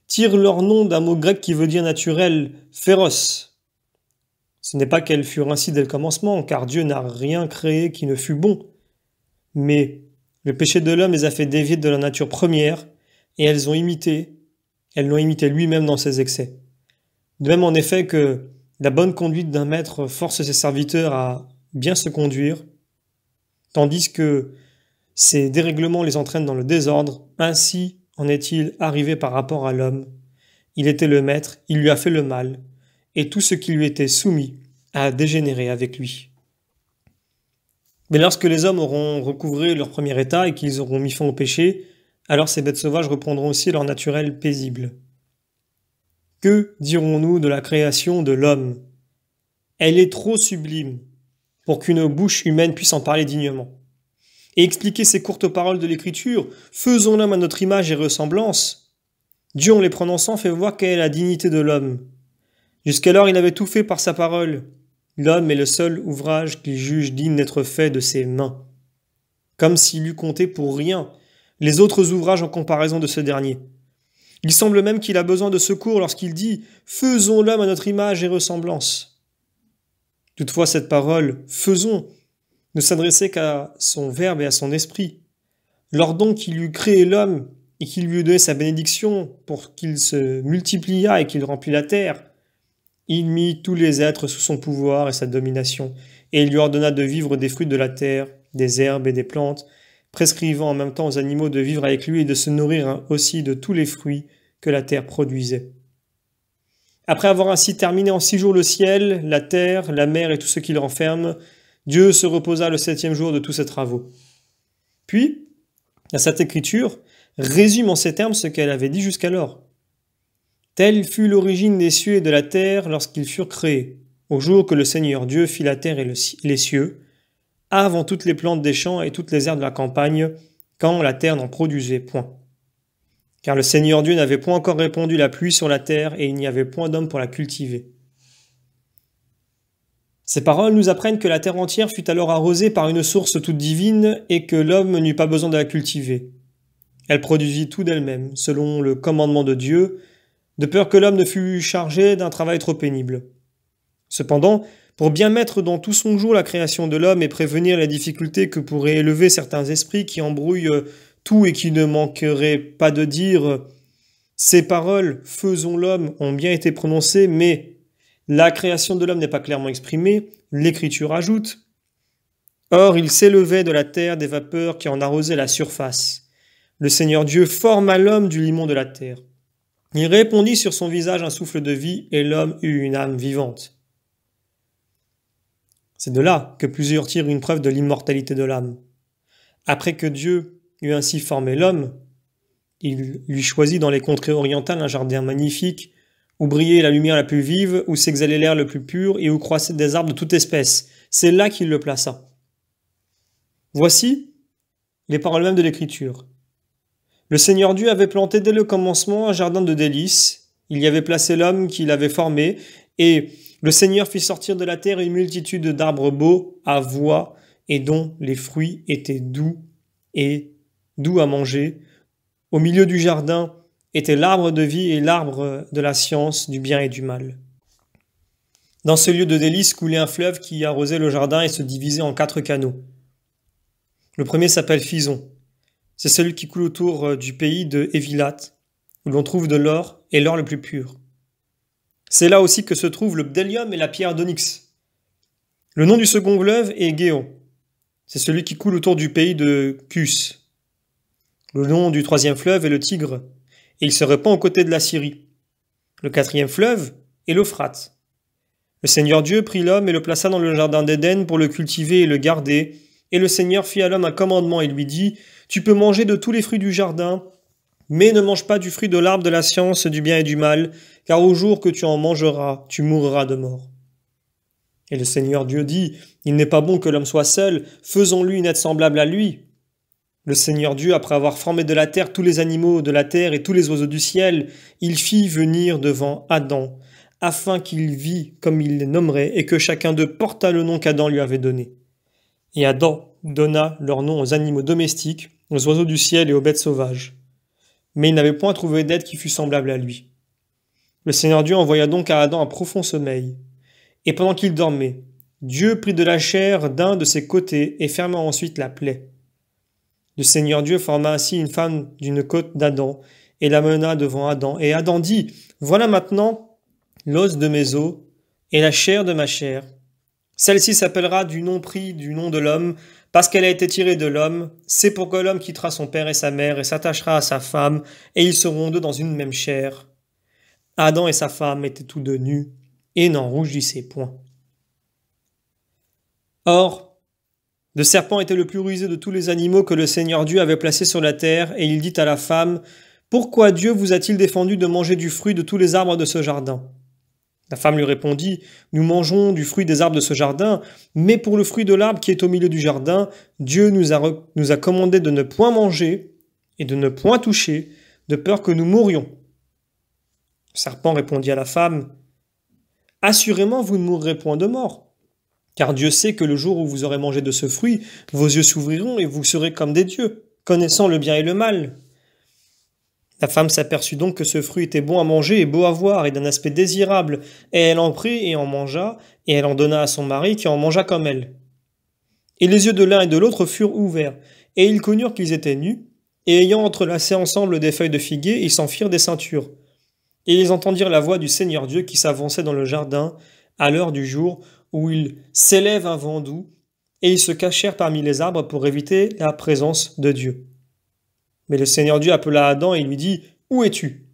tirent leur nom d'un mot grec qui veut dire naturel, féroce. Ce n'est pas qu'elles furent ainsi dès le commencement, car Dieu n'a rien créé qui ne fût bon. Mais le péché de l'homme les a fait dévier de la nature première, et elles l'ont imité lui-même dans ses excès. De même en effet que la bonne conduite d'un maître force ses serviteurs à bien se conduire, tandis que ces dérèglements les entraînent dans le désordre, ainsi en est-il arrivé par rapport à l'homme. Il était le maître, il lui a fait le mal, et tout ce qui lui était soumis a dégénéré avec lui. Mais lorsque les hommes auront recouvré leur premier état et qu'ils auront mis fin au péché, alors ces bêtes sauvages reprendront aussi leur naturel paisible. Que dirons-nous de la création de l'homme? Elle est trop sublime pour qu'une bouche humaine puisse en parler dignement. Et expliquer ces courtes paroles de l'Écriture, faisons l'homme à notre image et ressemblance. Dieu, en les prononçant, fait voir quelle est la dignité de l'homme. Jusqu'alors, il avait tout fait par sa parole. L'homme est le seul ouvrage qu'il juge digne d'être fait de ses mains. comme s'il eût compté pour rien les autres ouvrages en comparaison de ce dernier. Il semble même qu'il a besoin de secours lorsqu'il dit « Faisons l'homme à notre image et ressemblance ». Toutefois, cette parole « faisons » ne s'adressait qu'à son verbe et à son esprit. Lors donc qu'il eut créé l'homme et qu'il lui eut donné sa bénédiction pour qu'il se multiplia et qu'il remplit la terre, il mit tous les êtres sous son pouvoir et sa domination, et il lui ordonna de vivre des fruits de la terre, des herbes et des plantes, prescrivant en même temps aux animaux de vivre avec lui et de se nourrir aussi de tous les fruits que la terre produisait. Après avoir ainsi terminé en 6 jours le ciel, la terre, la mer et tout ce qui le renferme, Dieu se reposa le 7e jour de tous ses travaux. Puis, la Sainte Écriture résume en ces termes ce qu'elle avait dit jusqu'alors. Telle fut l'origine des cieux et de la terre lorsqu'ils furent créés, au jour que le Seigneur Dieu fit la terre et les cieux, avant toutes les plantes des champs et toutes les herbes de la campagne, quand la terre n'en produisait point. Car le Seigneur Dieu n'avait point encore répandu la pluie sur la terre et il n'y avait point d'homme pour la cultiver. Ces paroles nous apprennent que la terre entière fut alors arrosée par une source toute divine et que l'homme n'eut pas besoin de la cultiver. Elle produisit tout d'elle-même, selon le commandement de Dieu, de peur que l'homme ne fût chargé d'un travail trop pénible. Cependant, pour bien mettre dans tout son jour la création de l'homme et prévenir les difficultés que pourraient élever certains esprits qui embrouillent tout et qui ne manqueraient pas de dire « Ces paroles, faisons l'homme, ont bien été prononcées, mais la création de l'homme n'est pas clairement exprimée, l'Écriture ajoute. Or, il s'élevait de la terre des vapeurs qui en arrosaient la surface. Le Seigneur Dieu forma l'homme du limon de la terre. Il répandit sur son visage un souffle de vie et l'homme eut une âme vivante. » C'est de là que plusieurs tirent une preuve de l'immortalité de l'âme. Après que Dieu eut ainsi formé l'homme, il lui choisit dans les contrées orientales un jardin magnifique, où brillait la lumière la plus vive, où s'exhalait l'air le plus pur et où croissaient des arbres de toute espèce. C'est là qu'il le plaça. Voici les paroles mêmes de l'Écriture. Le Seigneur Dieu avait planté dès le commencement un jardin de délices. Il y avait placé l'homme qu'il avait formé, et le Seigneur fit sortir de la terre une multitude d'arbres beaux, à voix, et dont les fruits étaient doux à manger. Au milieu du jardin était l'arbre de vie et l'arbre de la science du bien et du mal. Dans ce lieu de délices coulait un fleuve qui arrosait le jardin et se divisait en 4 canaux. Le premier s'appelle Phison. C'est celui qui coule autour du pays de Évilat, où l'on trouve de l'or et l'or le plus pur. C'est là aussi que se trouvent le bdellium et la pierre d'onyx. Le nom du second fleuve est Géon. C'est celui qui coule autour du pays de Cus. Le nom du 3e fleuve est le Tigre, et il se répand aux côtés de la Syrie. Le 4e fleuve est l'Euphrate. Le Seigneur Dieu prit l'homme et le plaça dans le jardin d'Éden pour le cultiver et le garder, et le Seigneur fit à l'homme un commandement et lui dit « Tu peux manger de tous les fruits du jardin, mais ne mange pas du fruit de l'arbre de la science du bien et du mal, car au jour que tu en mangeras, tu mourras de mort. » Et le Seigneur Dieu dit « Il n'est pas bon que l'homme soit seul, faisons-lui une aide semblable à lui. » Le Seigneur Dieu, après avoir formé de la terre tous les animaux de la terre et tous les oiseaux du ciel, il fit venir devant Adam, afin qu'il vît comme il les nommerait et que chacun d'eux portât le nom qu'Adam lui avait donné. Et Adam donna leur nom aux animaux domestiques, aux oiseaux du ciel et aux bêtes sauvages. Mais il n'avait point trouvé d'aide qui fût semblable à lui. Le Seigneur Dieu envoya donc à Adam un profond sommeil. Et pendant qu'il dormait, Dieu prit de la chair d'un de ses côtés et ferma ensuite la plaie. Le Seigneur Dieu forma ainsi une femme d'une côte d'Adam et la mena devant Adam. Et Adam dit, « Voilà maintenant l'os de mes os et la chair de ma chair. Celle-ci s'appellera du nom pris du nom de l'homme, parce qu'elle a été tirée de l'homme. C'est pourquoi l'homme quittera son père et sa mère et s'attachera à sa femme, et ils seront deux dans une même chair. » Adam et sa femme étaient tous deux nus et n'en rougissaient point. Or, le serpent était le plus rusé de tous les animaux que le Seigneur Dieu avait placés sur la terre, et il dit à la femme, « Pourquoi Dieu vous a-t-il défendu de manger du fruit de tous les arbres de ce jardin ?» La femme lui répondit, « Nous mangeons du fruit des arbres de ce jardin, mais pour le fruit de l'arbre qui est au milieu du jardin, Dieu nous a commandé de ne point manger et de ne point toucher, de peur que nous mourions. » Le serpent répondit à la femme, « Assurément, vous ne mourrez point de mort. Car Dieu sait que le jour où vous aurez mangé de ce fruit, vos yeux s'ouvriront et vous serez comme des dieux, connaissant le bien et le mal. » La femme s'aperçut donc que ce fruit était bon à manger et beau à voir et d'un aspect désirable, et elle en prit et en mangea, et elle en donna à son mari qui en mangea comme elle. Et les yeux de l'un et de l'autre furent ouverts, et ils connurent qu'ils étaient nus, et ayant entrelacé ensemble des feuilles de figuier, ils s'en firent des ceintures. Et ils entendirent la voix du Seigneur Dieu qui s'avançait dans le jardin à l'heure du jour, où il s'élève un vent doux, et ils se cachèrent parmi les arbres pour éviter la présence de Dieu. Mais le Seigneur Dieu appela Adam et lui dit « Où es-tu »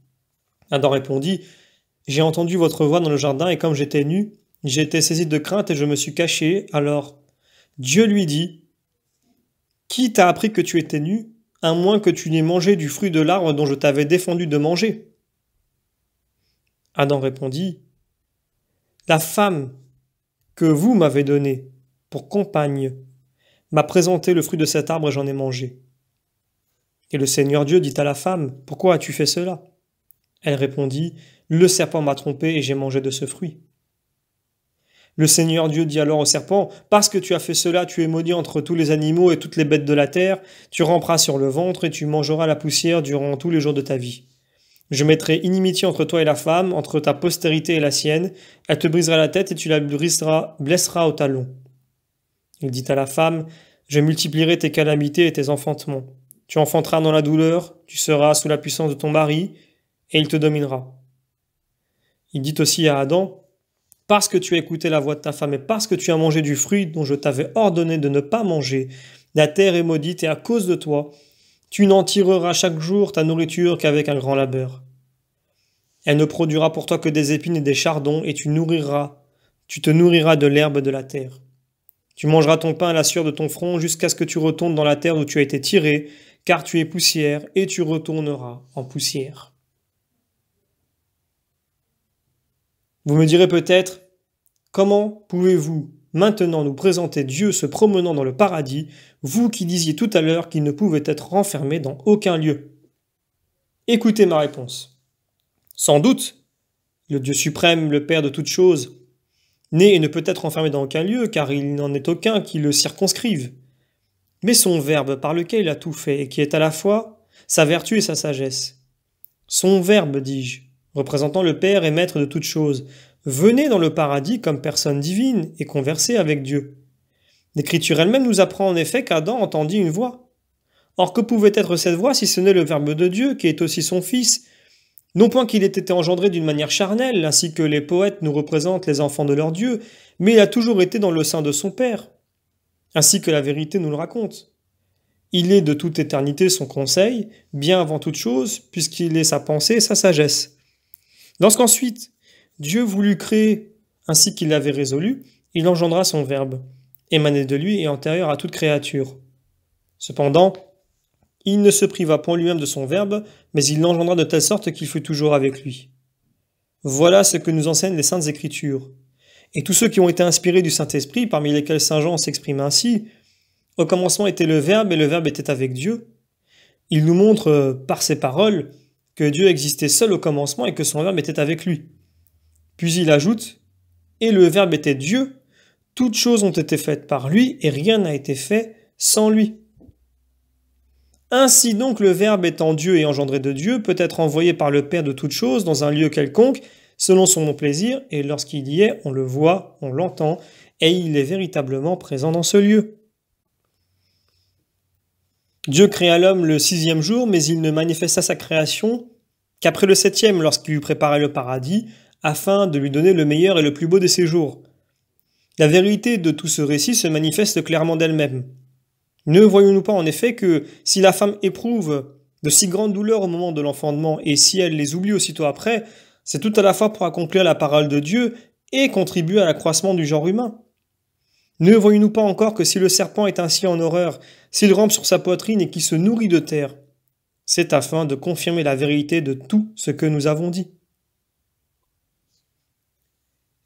Adam répondit « J'ai entendu votre voix dans le jardin, et comme j'étais nu, j'ai été saisi de crainte et je me suis caché. Alors Dieu lui dit « Qui t'a appris que tu étais nu, à moins que tu n'aies mangé du fruit de l'arbre dont je t'avais défendu de manger ?» Adam répondit « La femme que vous m'avez donnée pour compagne m'a présenté le fruit de cet arbre et j'en ai mangé. » Et le Seigneur Dieu dit à la femme « Pourquoi as-tu fait cela ?» Elle répondit « Le serpent m'a trompé et j'ai mangé de ce fruit. » Le Seigneur Dieu dit alors au serpent « Parce que tu as fait cela, tu es maudit entre tous les animaux et toutes les bêtes de la terre, tu ramperas sur le ventre et tu mangeras la poussière durant tous les jours de ta vie. Je mettrai inimitié entre toi et la femme, entre ta postérité et la sienne, elle te brisera la tête et tu la blesseras au talon. » Il dit à la femme « Je multiplierai tes calamités et tes enfantements. Tu enfanteras dans la douleur, tu seras sous la puissance de ton mari, et il te dominera. » Il dit aussi à Adam « Parce que tu as écouté la voix de ta femme et parce que tu as mangé du fruit dont je t'avais ordonné de ne pas manger, la terre est maudite et à cause de toi, tu n'en tireras chaque jour ta nourriture qu'avec un grand labeur. Elle ne produira pour toi que des épines et des chardons, et tu te nourriras de l'herbe de la terre. Tu mangeras ton pain à la sueur de ton front jusqu'à ce que tu retournes dans la terre d'où tu as été tiré, car tu es poussière, et tu retourneras en poussière. » Vous me direz peut-être, comment pouvez-vous maintenant nous présenter Dieu se promenant dans le paradis, vous qui disiez tout à l'heure qu'il ne pouvait être renfermé dans aucun lieu? Écoutez ma réponse. Sans doute, le Dieu suprême, le Père de toutes choses, n'est et ne peut être enfermé dans aucun lieu, car il n'en est aucun qui le circonscrive. Mais son Verbe par lequel il a tout fait, et qui est à la fois sa vertu et sa sagesse. Son Verbe, dis-je, représentant le Père et Maître de toutes choses, venez dans le paradis comme personne divine et conversez avec Dieu. L'Écriture elle-même nous apprend en effet qu'Adam entendit une voix. Or que pouvait être cette voix si ce n'est le Verbe de Dieu, qui est aussi son Fils? Non point qu'il ait été engendré d'une manière charnelle, ainsi que les poètes nous représentent les enfants de leur Dieu, mais il a toujours été dans le sein de son Père, ainsi que la vérité nous le raconte. Il est de toute éternité son conseil, bien avant toute chose, puisqu'il est sa pensée et sa sagesse. Lorsqu'ensuite Dieu voulut créer ainsi qu'il l'avait résolu, il engendra son Verbe, émané de lui et antérieur à toute créature. Cependant, il ne se priva point lui-même de son Verbe, mais il l'engendra de telle sorte qu'il fut toujours avec lui. Voilà ce que nous enseignent les Saintes Écritures. Et tous ceux qui ont été inspirés du Saint-Esprit, parmi lesquels Saint Jean s'exprime ainsi, au commencement était le Verbe et le Verbe était avec Dieu. Il nous montre par ces paroles que Dieu existait seul au commencement et que son Verbe était avec lui. Puis il ajoute « Et le Verbe était Dieu, toutes choses ont été faites par lui et rien n'a été fait sans lui. » Ainsi donc le Verbe étant Dieu et engendré de Dieu peut être envoyé par le Père de toutes choses dans un lieu quelconque, selon son bon plaisir, et lorsqu'il y est, on le voit, on l'entend, et il est véritablement présent dans ce lieu. Dieu créa l'homme le 6e jour, mais il ne manifesta sa création qu'après le 7e, lorsqu'il lui préparait le paradis, afin de lui donner le meilleur et le plus beau des séjours. La vérité de tout ce récit se manifeste clairement d'elle-même. Ne voyons-nous pas en effet que si la femme éprouve de si grandes douleurs au moment de l'enfantement et si elle les oublie aussitôt après, c'est tout à la fois pour accomplir la parole de Dieu et contribuer à l'accroissement du genre humain. Ne voyons-nous pas encore que si le serpent est ainsi en horreur, s'il rampe sur sa poitrine et qu'il se nourrit de terre, c'est afin de confirmer la vérité de tout ce que nous avons dit.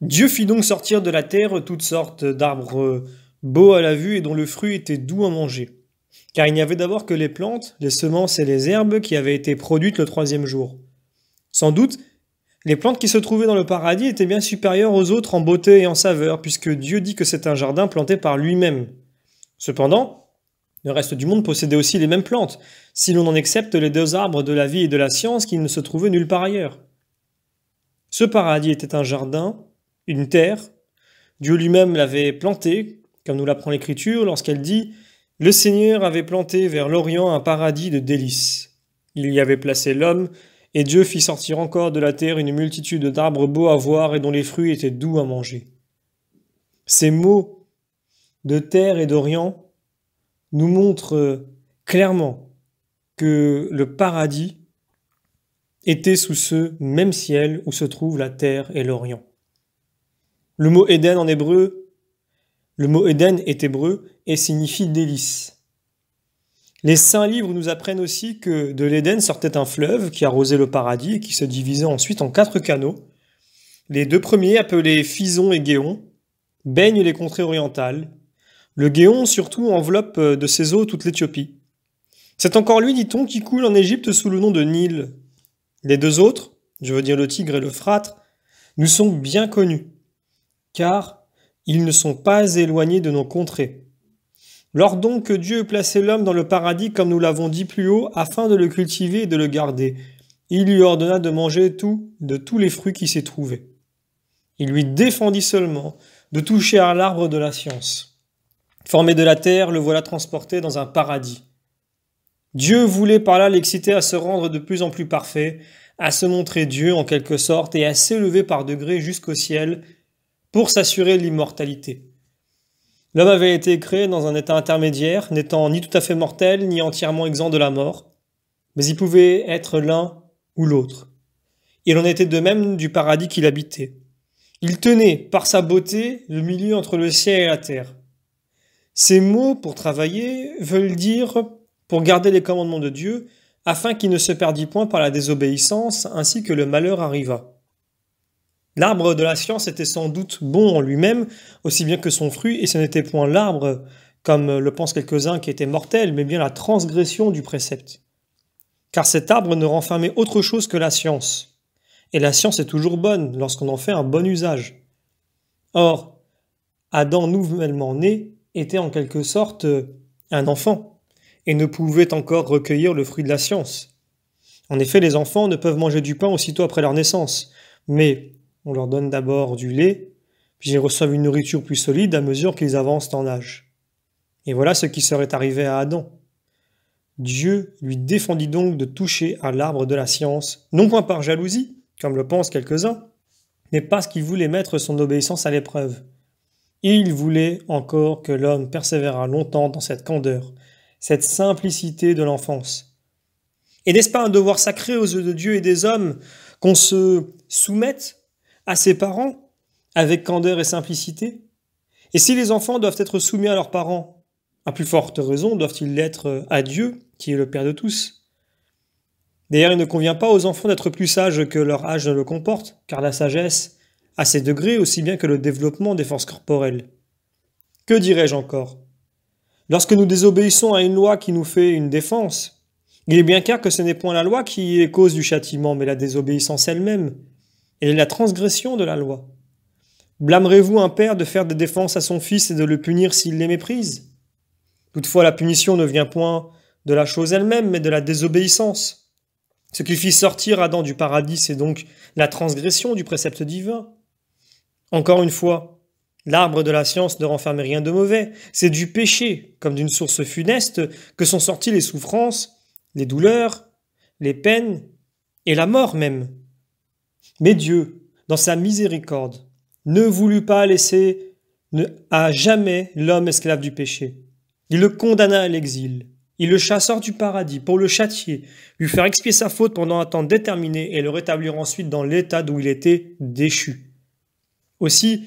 Dieu fit donc sortir de la terre toutes sortes d'arbres beaux à la vue et dont le fruit était doux à manger. Car il n'y avait d'abord que les plantes, les semences et les herbes qui avaient été produites le 3e jour. Sans doute, Les plantes qui se trouvaient dans le paradis étaient bien supérieures aux autres en beauté et en saveur, puisque Dieu dit que c'est un jardin planté par lui-même. Cependant, le reste du monde possédait aussi les mêmes plantes, si l'on en accepte les deux arbres de la vie et de la science qui ne se trouvaient nulle part ailleurs. Ce paradis était un jardin, une terre. Dieu lui-même l'avait planté, comme nous l'apprend l'Écriture lorsqu'elle dit « Le Seigneur avait planté vers l'Orient un paradis de délices. Il y avait placé l'homme, et Dieu fit sortir encore de la terre une multitude d'arbres beaux à voir et dont les fruits étaient doux à manger. » Ces mots de terre et d'Orient nous montrent clairement que le paradis était sous ce même ciel où se trouvent la terre et l'Orient. Le mot Éden en hébreu, le mot Éden est hébreu et signifie délice. Les saints livres nous apprennent aussi que de l'Éden sortait un fleuve qui arrosait le paradis et qui se divisait ensuite en 4 canaux. Les 2 premiers, appelés Phison et Géon, baignent les contrées orientales. Le Géon surtout enveloppe de ses eaux toute l'Éthiopie. C'est encore lui, dit-on, qui coule en Égypte sous le nom de Nil. Les 2 autres, je veux dire le Tigre et l'Euphrate, nous sont bien connus, car ils ne sont pas éloignés de nos contrées. Lors donc que Dieu plaçait l'homme dans le paradis, comme nous l'avons dit plus haut, afin de le cultiver et de le garder, il lui ordonna de manger de tous les fruits qui s'y trouvaient. Il lui défendit seulement de toucher à l'arbre de la science. Formé de la terre, le voilà transporté dans un paradis. Dieu voulait par là l'exciter à se rendre de plus en plus parfait, à se montrer Dieu en quelque sorte et à s'élever par degrés jusqu'au ciel pour s'assurer de l'immortalité. L'homme avait été créé dans un état intermédiaire, n'étant ni tout à fait mortel, ni entièrement exempt de la mort, mais il pouvait être l'un ou l'autre. Il en était de même du paradis qu'il habitait. Il tenait, par sa beauté, le milieu entre le ciel et la terre. Ces mots, pour travailler, veulent dire pour garder les commandements de Dieu, afin qu'il ne se perdît point par la désobéissance, ainsi que le malheur arriva. L'arbre de la science était sans doute bon en lui-même, aussi bien que son fruit, et ce n'était point l'arbre, comme le pensent quelques-uns, qui était mortel, mais bien la transgression du précepte. Car cet arbre ne renfermait autre chose que la science. Et la science est toujours bonne, lorsqu'on en fait un bon usage. Or, Adam nouvellement né était en quelque sorte un enfant, et ne pouvait encore recueillir le fruit de la science. En effet, les enfants ne peuvent manger du pain aussitôt après leur naissance, mais on leur donne d'abord du lait, puis ils reçoivent une nourriture plus solide à mesure qu'ils avancent en âge. Et voilà ce qui serait arrivé à Adam. Dieu lui défendit donc de toucher à l'arbre de la science, non point par jalousie, comme le pensent quelques-uns, mais parce qu'il voulait mettre son obéissance à l'épreuve. Il voulait encore que l'homme persévérât longtemps dans cette candeur, cette simplicité de l'enfance. Et n'est-ce pas un devoir sacré aux yeux de Dieu et des hommes qu'on se soumette à ses parents avec candeur et simplicité? Et si les enfants doivent être soumis à leurs parents, à plus forte raison doivent-ils l'être à Dieu, qui est le Père de tous? D'ailleurs, il ne convient pas aux enfants d'être plus sages que leur âge ne le comporte, car la sagesse a ses degrés aussi bien que le développement des forces corporelles. Que dirais-je encore? Lorsque nous désobéissons à une loi qui nous fait une défense, il est bien clair que ce n'est point la loi qui est cause du châtiment, mais la désobéissance elle-même. Elle est la transgression de la loi. Blâmerez-vous un père de faire des défenses à son fils et de le punir s'il les méprise? Toutefois, la punition ne vient point de la chose elle-même, mais de la désobéissance. Ce qui fit sortir Adam du paradis, c'est donc la transgression du précepte divin. Encore une fois, l'arbre de la science ne renfermait rien de mauvais. C'est du péché, comme d'une source funeste, que sont sorties les souffrances, les douleurs, les peines et la mort même. Mais Dieu, dans sa miséricorde, ne voulut pas laisser à jamais l'homme esclave du péché. Il le condamna à l'exil. Il le chassa hors du paradis pour le châtier, lui faire expier sa faute pendant un temps déterminé et le rétablir ensuite dans l'état d'où il était déchu. Aussi,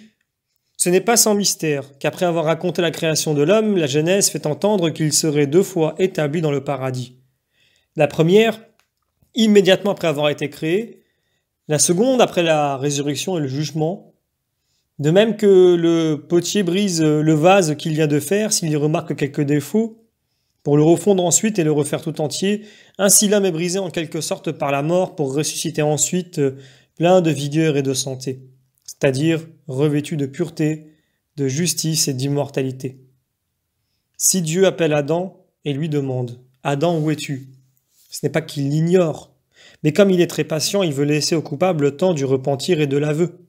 ce n'est pas sans mystère qu'après avoir raconté la création de l'homme, la Genèse fait entendre qu'il serait 2 fois établi dans le paradis. La première, immédiatement après avoir été créé, la seconde après la résurrection et le jugement, de même que le potier brise le vase qu'il vient de faire s'il y remarque quelques défauts, pour le refondre ensuite et le refaire tout entier, ainsi l'homme est brisé en quelque sorte par la mort pour ressusciter ensuite plein de vigueur et de santé, c'est-à-dire revêtu de pureté, de justice et d'immortalité. Si Dieu appelle Adam et lui demande « Adam, où es-tu » ce n'est pas qu'il l'ignore, mais comme il est très patient, il veut laisser au coupable le temps du repentir et de l'aveu.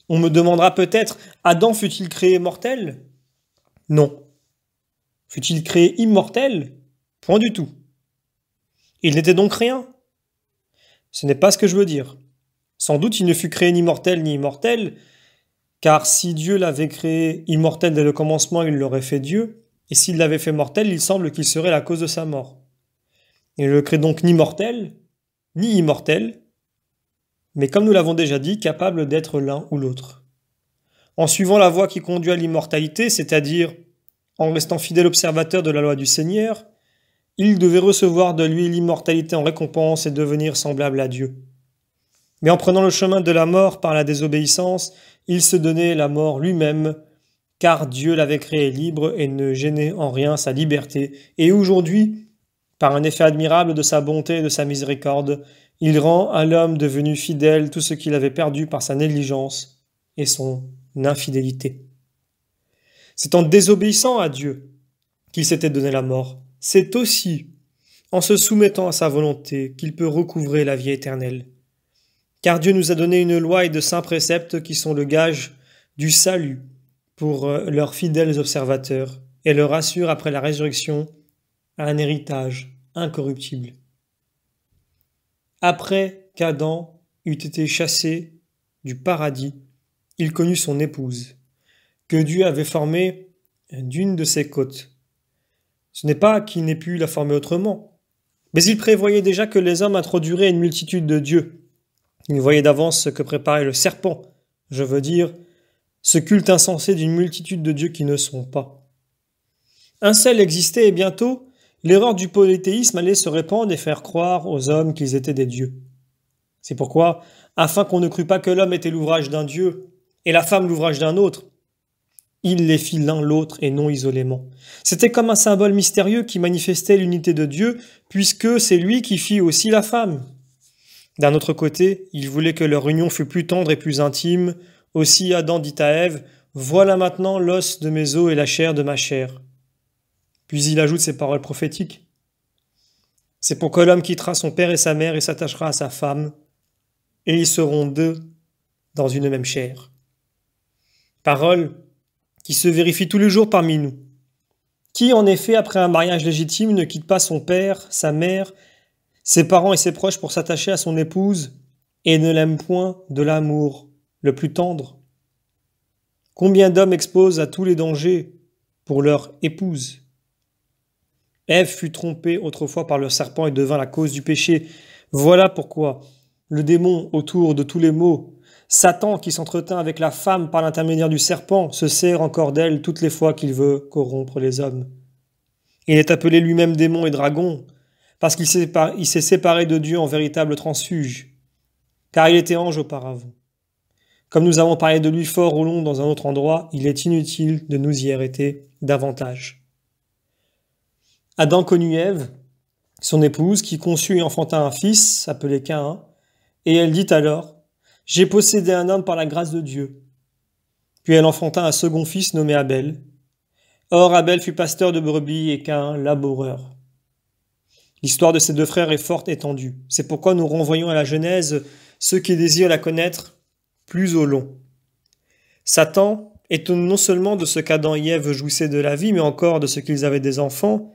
On me demandera peut-être « Adam fut-il créé mortel ?» Non. Fut-il créé immortel? Point du tout. Il n'était donc rien. Ce n'est pas ce que je veux dire. Sans doute il ne fut créé ni mortel ni immortel, car si Dieu l'avait créé immortel dès le commencement, il l'aurait fait Dieu, et s'il l'avait fait mortel, il semble qu'il serait la cause de sa mort. Il ne le crée donc ni mortel, ni immortel, mais comme nous l'avons déjà dit, capable d'être l'un ou l'autre. En suivant la voie qui conduit à l'immortalité, c'est-à-dire en restant fidèle observateur de la loi du Seigneur, il devait recevoir de lui l'immortalité en récompense et devenir semblable à Dieu. Mais en prenant le chemin de la mort par la désobéissance, il se donnait la mort lui-même, car Dieu l'avait créé libre et ne gênait en rien sa liberté. Et aujourd'hui, par un effet admirable de sa bonté et de sa miséricorde, il rend à l'homme devenu fidèle tout ce qu'il avait perdu par sa négligence et son infidélité. C'est en désobéissant à Dieu qu'il s'était donné la mort. C'est aussi en se soumettant à sa volonté qu'il peut recouvrer la vie éternelle. Car Dieu nous a donné une loi et de saints préceptes qui sont le gage du salut pour leurs fidèles observateurs et leur assure après la résurrection un héritage incorruptible. Après qu'Adam eut été chassé du paradis, il connut son épouse, que Dieu avait formée d'une de ses côtes. Ce n'est pas qu'il n'ait pu la former autrement, mais il prévoyait déjà que les hommes introduiraient une multitude de dieux. Il voyait d'avance ce que préparait le serpent, je veux dire, ce culte insensé d'une multitude de dieux qui ne sont pas. Un seul existait et bientôt, l'erreur du polythéisme allait se répandre et faire croire aux hommes qu'ils étaient des dieux. C'est pourquoi, afin qu'on ne crût pas que l'homme était l'ouvrage d'un dieu et la femme l'ouvrage d'un autre, il les fit l'un l'autre et non isolément. C'était comme un symbole mystérieux qui manifestait l'unité de Dieu, puisque c'est lui qui fit aussi la femme. D'un autre côté, il voulait que leur union fût plus tendre et plus intime. Aussi Adam dit à Ève, « Voilà maintenant l'os de mes os et la chair de ma chair. » Puis il ajoute ces paroles prophétiques. « C'est pour que l'homme quittera son père et sa mère et s'attachera à sa femme, et ils seront deux dans une même chair. » Paroles qui se vérifient tous les jours parmi nous. Qui, en effet, après un mariage légitime, ne quitte pas son père, sa mère, ses parents et ses proches pour s'attacher à son épouse et ne l'aime point de l'amour le plus tendre? Combien d'hommes exposent à tous les dangers pour leur épouse? Ève fut trompée autrefois par le serpent et devint la cause du péché. Voilà pourquoi le démon, autour de tous les maux, Satan qui s'entretint avec la femme par l'intermédiaire du serpent, se sert encore d'elle toutes les fois qu'il veut corrompre les hommes. Il est appelé lui-même démon et dragon, parce qu'il s'est séparé de Dieu en véritable transfuge, car il était ange auparavant. Comme nous avons parlé de lui fort ou long dans un autre endroit, il est inutile de nous y arrêter davantage. Adam connut Ève, son épouse, qui conçut et enfanta un fils, appelé Caïn, et elle dit alors « J'ai possédé un homme par la grâce de Dieu. » Puis elle enfanta un second fils nommé Abel. Or Abel fut pasteur de brebis et Caïn laboureur. L'histoire de ces deux frères est forte étendue. C'est pourquoi nous renvoyons à la Genèse ceux qui désirent la connaître plus au long. Satan, étonné non seulement de ce qu'Adam et Ève jouissaient de la vie, mais encore de ce qu'ils avaient des enfants,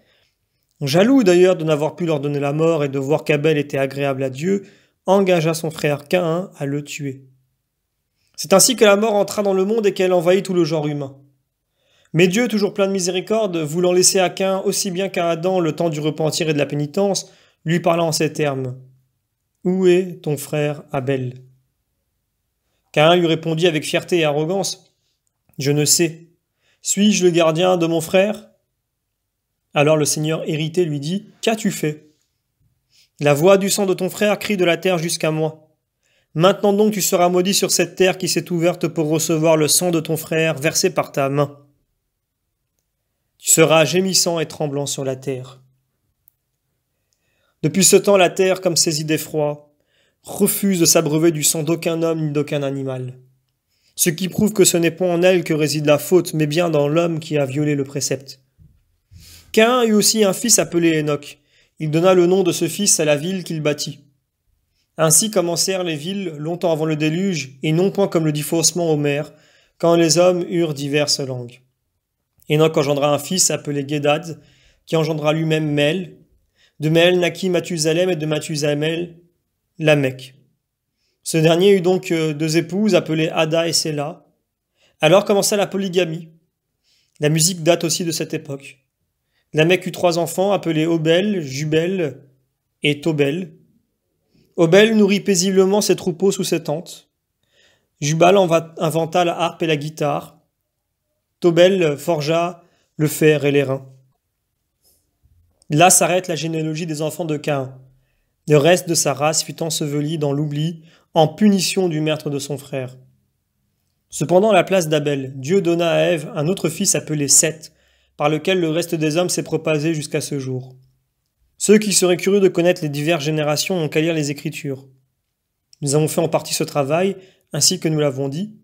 jaloux d'ailleurs de n'avoir pu leur donner la mort et de voir qu'Abel était agréable à Dieu, engagea son frère Caïn à le tuer. C'est ainsi que la mort entra dans le monde et qu'elle envahit tout le genre humain. Mais Dieu, toujours plein de miséricorde, voulant laisser à Caïn aussi bien qu'à Adam le temps du repentir et de la pénitence, lui parla en ces termes. « Où est ton frère Abel ?» Caïn lui répondit avec fierté et arrogance. « Je ne sais. Suis-je le gardien de mon frère ?» Alors le Seigneur irrité lui dit « Qu'as-tu fait ?» La voix du sang de ton frère crie de la terre jusqu'à moi. Maintenant donc tu seras maudit sur cette terre qui s'est ouverte pour recevoir le sang de ton frère versé par ta main. Tu seras gémissant et tremblant sur la terre. Depuis ce temps, la terre, comme saisie d'effroi, refuse de s'abreuver du sang d'aucun homme ni d'aucun animal. Ce qui prouve que ce n'est pas en elle que réside la faute, mais bien dans l'homme qui a violé le précepte. Caïn eut aussi un fils appelé Enoch. Il donna le nom de ce fils à la ville qu'il bâtit. Ainsi commencèrent les villes longtemps avant le déluge, et non point comme le dit faussement Homère, quand les hommes eurent diverses langues. Enoch engendra un fils appelé Guédad, qui engendra lui-même Mel. De Mel naquit Mathusalem, et de Mathusalem Lamech. Ce dernier eut donc deux épouses appelées Ada et Séla. Alors commença la polygamie. La musique date aussi de cette époque. Lamech eut 3 enfants appelés Obel, Jubel et Tobel. Obel nourrit paisiblement ses troupeaux sous ses tentes. Jubal inventa la harpe et la guitare. Tobel forgea le fer et l'airain. Là s'arrête la généalogie des enfants de Caïn. Le reste de sa race fut enseveli dans l'oubli en punition du meurtre de son frère. Cependant, à la place d'Abel, Dieu donna à Ève un autre fils appelé Seth, par lequel le reste des hommes s'est propagé jusqu'à ce jour. Ceux qui seraient curieux de connaître les diverses générations n'ont qu'à lire les Écritures. Nous avons fait en partie ce travail, ainsi que nous l'avons dit.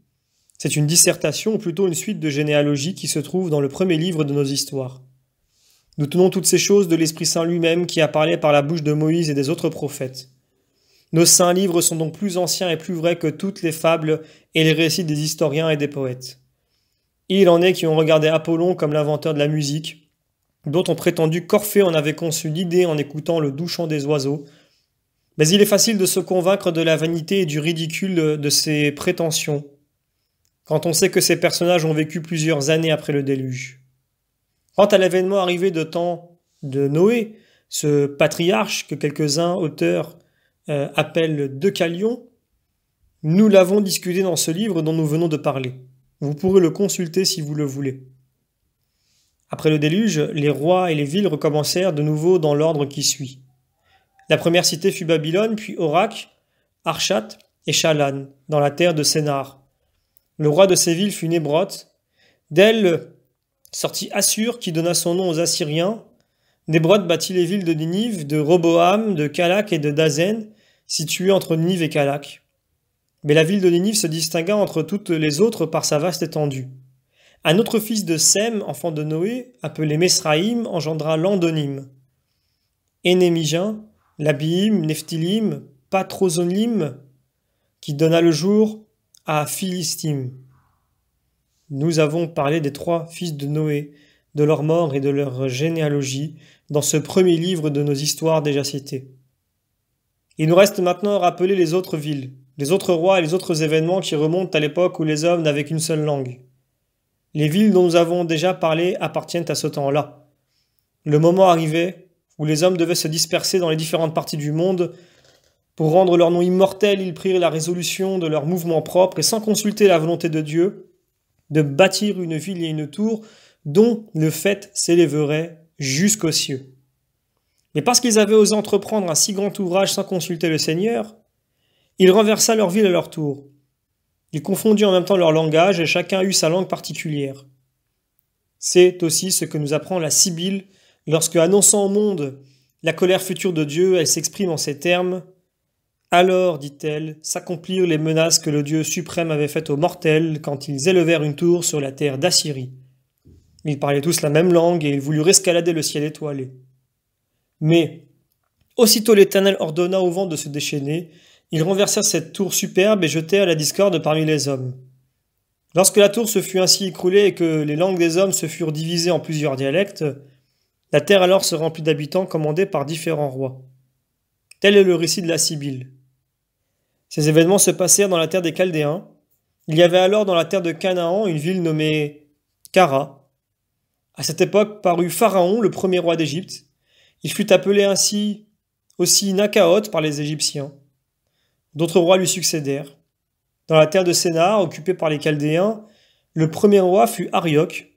C'est une dissertation, ou plutôt une suite de généalogies qui se trouve dans le premier livre de nos histoires. Nous tenons toutes ces choses de l'Esprit Saint lui-même qui a parlé par la bouche de Moïse et des autres prophètes. Nos saints livres sont donc plus anciens et plus vrais que toutes les fables et les récits des historiens et des poètes. Il en est qui ont regardé Apollon comme l'inventeur de la musique, d'autres ont prétendu qu'Orphée en avait conçu l'idée en écoutant le doux chant des oiseaux. Mais il est facile de se convaincre de la vanité et du ridicule de ces prétentions, quand on sait que ces personnages ont vécu plusieurs années après le déluge. Quant à l'événement arrivé de temps de Noé, ce patriarche que quelques-uns auteurs appellent Deucalion, nous l'avons discuté dans ce livre dont nous venons de parler. Vous pourrez le consulter si vous le voulez. Après le déluge, les rois et les villes recommencèrent de nouveau dans l'ordre qui suit. La première cité fut Babylone, puis Orac, Archat et Chalan, dans la terre de Sénar. Le roi de ces villes fut Nébroth. D'elle sortit Assur, qui donna son nom aux Assyriens. Nébroth bâtit les villes de Ninive, de Roboam, de Calach et de Dazen, situées entre Ninive et Calach. Mais la ville de Ninive se distingua entre toutes les autres par sa vaste étendue. Un autre fils de Sem, enfant de Noé, appelé Mesraïm, engendra Landonim. Énémigin, Labim, Nephtilim, Patrozonim, qui donna le jour à Philistim. Nous avons parlé des 3 fils de Noé, de leur mort et de leur généalogie dans ce premier livre de nos histoires déjà cités. Il nous reste maintenant à rappeler les autres villes, les autres rois et les autres événements qui remontent à l'époque où les hommes n'avaient qu'une seule langue. Les villes dont nous avons déjà parlé appartiennent à ce temps-là. Le moment arrivait où les hommes devaient se disperser dans les différentes parties du monde. Pour rendre leur nom immortel, ils prirent la résolution de leur mouvement propre et sans consulter la volonté de Dieu, de bâtir une ville et une tour dont le fait s'élèverait jusqu'aux cieux. Mais parce qu'ils avaient osé entreprendre un si grand ouvrage sans consulter le Seigneur, il renversa leur ville à leur tour. Il confondit en même temps leur langage et chacun eut sa langue particulière. C'est aussi ce que nous apprend la Sibylle lorsque, annonçant au monde la colère future de Dieu, elle s'exprime en ces termes. Alors, dit-elle, s'accomplirent les menaces que le Dieu suprême avait faites aux mortels quand ils élevèrent une tour sur la terre d'Assyrie. Ils parlaient tous la même langue et ils voulurent escalader le ciel étoilé. Mais, aussitôt l'Éternel ordonna au vent de se déchaîner, ils renversèrent cette tour superbe et jetèrent la discorde parmi les hommes. Lorsque la tour se fut ainsi écroulée et que les langues des hommes se furent divisées en plusieurs dialectes, la terre alors se remplit d'habitants commandés par différents rois. Tel est le récit de la Sibylle. Ces événements se passèrent dans la terre des Chaldéens. Il y avait alors dans la terre de Canaan une ville nommée Kara. À cette époque parut Pharaon, le premier roi d'Égypte. Il fut appelé ainsi aussi Nakaot par les Égyptiens. D'autres rois lui succédèrent. Dans la terre de Sénar, occupée par les Chaldéens, le premier roi fut Arioch.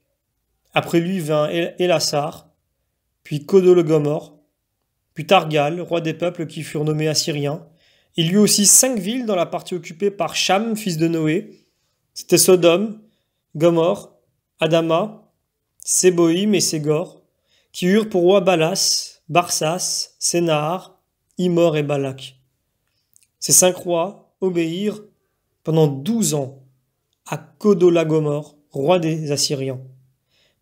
Après lui vint Élassar, puis Kodologomor, puis Targal, roi des peuples qui furent nommés Assyriens. Il y eut aussi 5 villes dans la partie occupée par Cham, fils de Noé. C'était Sodome, Gomorre, Adama, Séboïm et Ségor, qui eurent pour roi Balas, Barsas, Sénahar, Imor et Balak. Ces 5 rois obéirent pendant 12 ans à Kodolagomor, roi des Assyriens.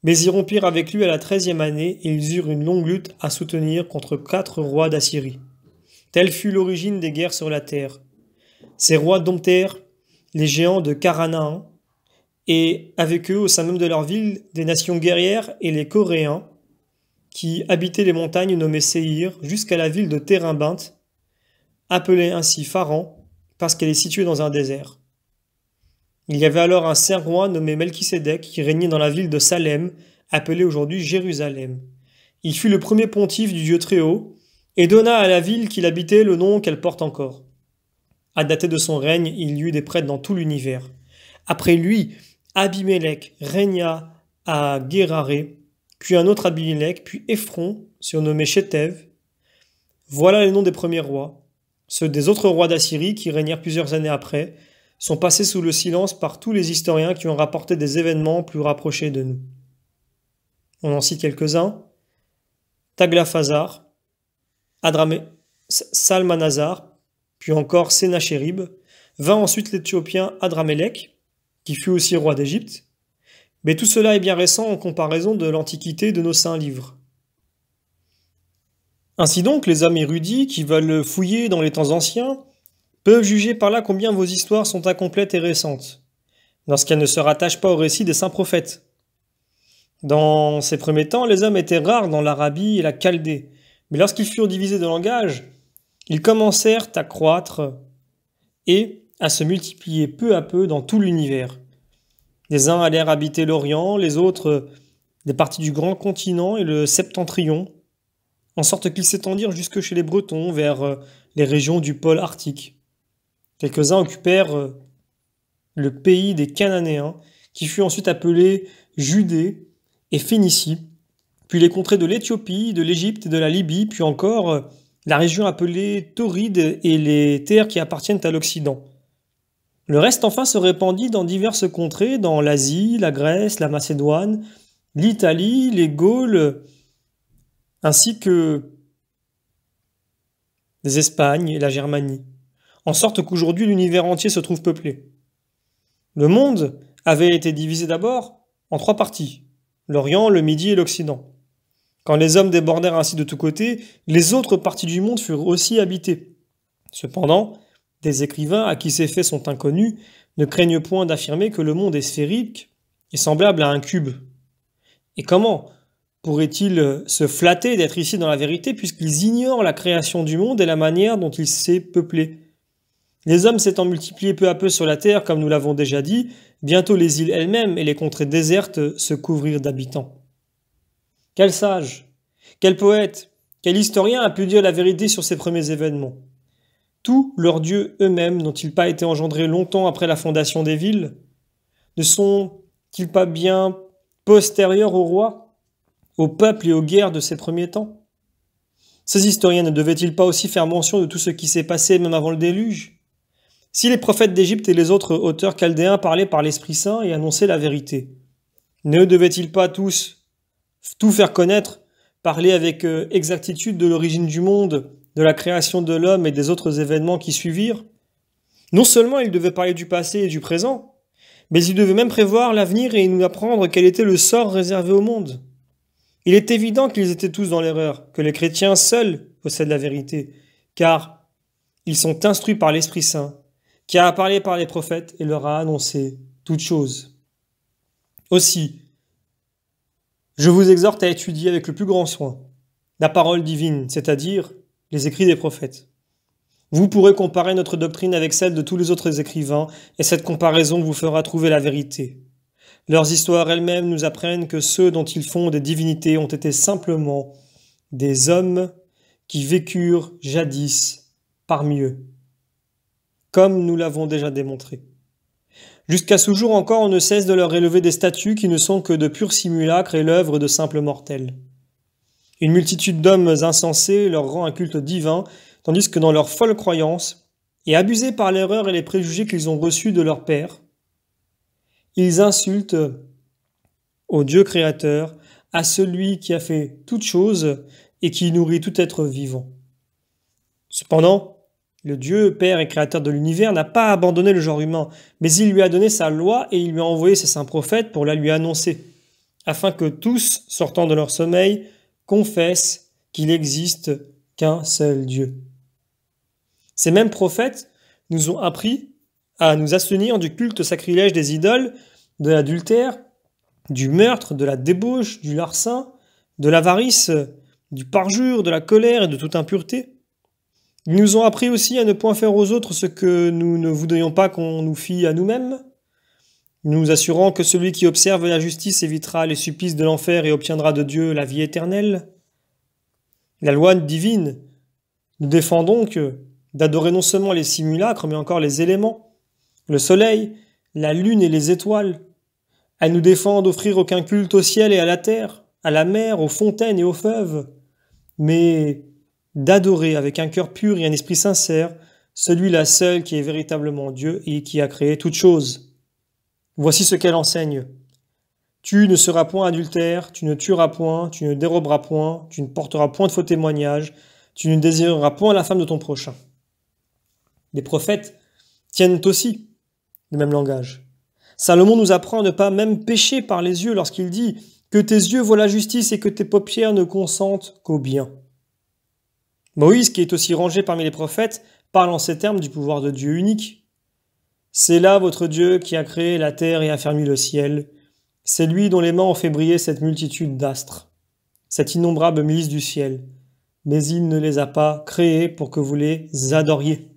Mais ils rompirent avec lui à la 13e année et ils eurent une longue lutte à soutenir contre 4 rois d'Assyrie. Telle fut l'origine des guerres sur la terre. Ces rois domptèrent les géants de Canaan et avec eux, au sein même de leur ville, des nations guerrières et les Coréens qui habitaient les montagnes nommées Séhir jusqu'à la ville de Térébinthe, appelée ainsi Pharan parce qu'elle est située dans un désert. Il y avait alors un saint roi nommé Melchisédek qui régnait dans la ville de Salem, appelée aujourd'hui Jérusalem. Il fut le premier pontife du Dieu Très-Haut et donna à la ville qu'il habitait le nom qu'elle porte encore. À dater de son règne, il y eut des prêtres dans tout l'univers. Après lui, Abimélec régna à Guéraré, puis un autre Abimélec, puis Ephron, surnommé Chétev. Voilà les noms des premiers rois. Ceux des autres rois d'Assyrie qui régnèrent plusieurs années après sont passés sous le silence par tous les historiens qui ont rapporté des événements plus rapprochés de nous. On en cite quelques-uns. Taglaphazar, Salmanazar, puis encore Sénachérib, vint ensuite l'Éthiopien Adramélec, qui fut aussi roi d'Égypte, mais tout cela est bien récent en comparaison de l'Antiquité de nos saints livres. Ainsi donc, les hommes érudits qui veulent fouiller dans les temps anciens peuvent juger par là combien vos histoires sont incomplètes et récentes, lorsqu'elles ne se rattachent pas au récit des saints prophètes. Dans ces premiers temps, les hommes étaient rares dans l'Arabie et la Chaldée, mais lorsqu'ils furent divisés de langage, ils commencèrent à croître et à se multiplier peu à peu dans tout l'univers. Les uns allèrent habiter l'Orient, les autres des parties du grand continent et le septentrion, en sorte qu'ils s'étendirent jusque chez les Bretons, vers les régions du pôle arctique. Quelques-uns occupèrent le pays des Cananéens, qui fut ensuite appelé Judée et Phénicie, puis les contrées de l'Éthiopie, de l'Égypte et de la Libye, puis encore la région appelée Tauride et les terres qui appartiennent à l'Occident. Le reste enfin se répandit dans diverses contrées, dans l'Asie, la Grèce, la Macédoine, l'Italie, les Gaules, ainsi que les Espagnes et la Germanie, en sorte qu'aujourd'hui l'univers entier se trouve peuplé. Le monde avait été divisé d'abord en 3 parties, l'Orient, le Midi et l'Occident. Quand les hommes débordèrent ainsi de tous côtés, les autres parties du monde furent aussi habitées. Cependant, des écrivains à qui ces faits sont inconnus ne craignent point d'affirmer que le monde est sphérique et semblable à un cube. Et comment pourraient-ils se flatter d'être ici dans la vérité puisqu'ils ignorent la création du monde et la manière dont il s'est peuplé? Les hommes s'étant multipliés peu à peu sur la terre, comme nous l'avons déjà dit, bientôt les îles elles-mêmes et les contrées désertes se couvrirent d'habitants. Quel sage, quel poète, quel historien a pu dire la vérité sur ces premiers événements? Tous leurs dieux eux-mêmes n'ont-ils pas été engendrés longtemps après la fondation des villes? Ne sont-ils pas bien postérieurs aux rois, aux peuples et aux guerres de ces premiers temps? Ces historiens ne devaient-ils pas aussi faire mention de tout ce qui s'est passé même avant le déluge? Si les prophètes d'Égypte et les autres auteurs chaldéens parlaient par l'Esprit Saint et annonçaient la vérité, ne devaient-ils pas tous tout faire connaître, parler avec exactitude de l'origine du monde, de la création de l'homme et des autres événements qui suivirent? Non seulement ils devaient parler du passé et du présent, mais ils devaient même prévoir l'avenir et nous apprendre quel était le sort réservé au monde. Il est évident qu'ils étaient tous dans l'erreur, que les chrétiens seuls possèdent la vérité, car ils sont instruits par l'Esprit Saint, qui a parlé par les prophètes et leur a annoncé toutes choses. Aussi, je vous exhorte à étudier avec le plus grand soin la parole divine, c'est-à-dire les écrits des prophètes. Vous pourrez comparer notre doctrine avec celle de tous les autres écrivains, et cette comparaison vous fera trouver la vérité. Leurs histoires elles-mêmes nous apprennent que ceux dont ils font des divinités ont été simplement des hommes qui vécurent jadis parmi eux, comme nous l'avons déjà démontré. Jusqu'à ce jour encore, on ne cesse de leur élever des statues qui ne sont que de purs simulacres et l'œuvre de simples mortels. Une multitude d'hommes insensés leur rend un culte divin, tandis que dans leur folle croyance, et abusés par l'erreur et les préjugés qu'ils ont reçus de leur père, ils insultent au Dieu créateur, à celui qui a fait toutes choses et qui nourrit tout être vivant. Cependant, Le Dieu, Père et Créateur de l'univers, n'a pas abandonné le genre humain, mais il lui a donné sa loi et il lui a envoyé ses saints prophètes pour la lui annoncer, afin que tous, sortant de leur sommeil, confessent qu'il n'existe qu'un seul Dieu. Ces mêmes prophètes nous ont appris à nous abstenir du culte sacrilège des idoles, de l'adultère, du meurtre, de la débauche, du larcin, de l'avarice, du parjure, de la colère et de toute impureté. Ils nous ont appris aussi à ne point faire aux autres ce que nous ne voudrions pas qu'on nous fît à nous-mêmes, nous assurant que celui qui observe la justice évitera les supplices de l'enfer et obtiendra de Dieu la vie éternelle. La loi divine nous défend donc d'adorer non seulement les simulacres, mais encore les éléments, le soleil, la lune et les étoiles. Elle nous défend d'offrir aucun culte au ciel et à la terre, à la mer, aux fontaines et aux feuves, mais d'adorer avec un cœur pur et un esprit sincère celui-là seul qui est véritablement Dieu et qui a créé toutes choses. Voici ce qu'elle enseigne. Tu ne seras point adultère, tu ne tueras point, tu ne déroberas point, tu ne porteras point de faux témoignages, tu ne désireras point la femme de ton prochain. Les prophètes tiennent aussi le même langage. Salomon nous apprend à ne pas même pécher par les yeux lorsqu'il dit « Que tes yeux voient la justice et que tes paupières ne consentent qu'au bien ». Moïse, qui est aussi rangé parmi les prophètes, parle en ces termes du pouvoir de Dieu unique. « C'est là votre Dieu qui a créé la terre et a fermé le ciel. C'est lui dont les mains ont fait briller cette multitude d'astres, cette innombrable milice du ciel. Mais il ne les a pas créés pour que vous les adoriez. »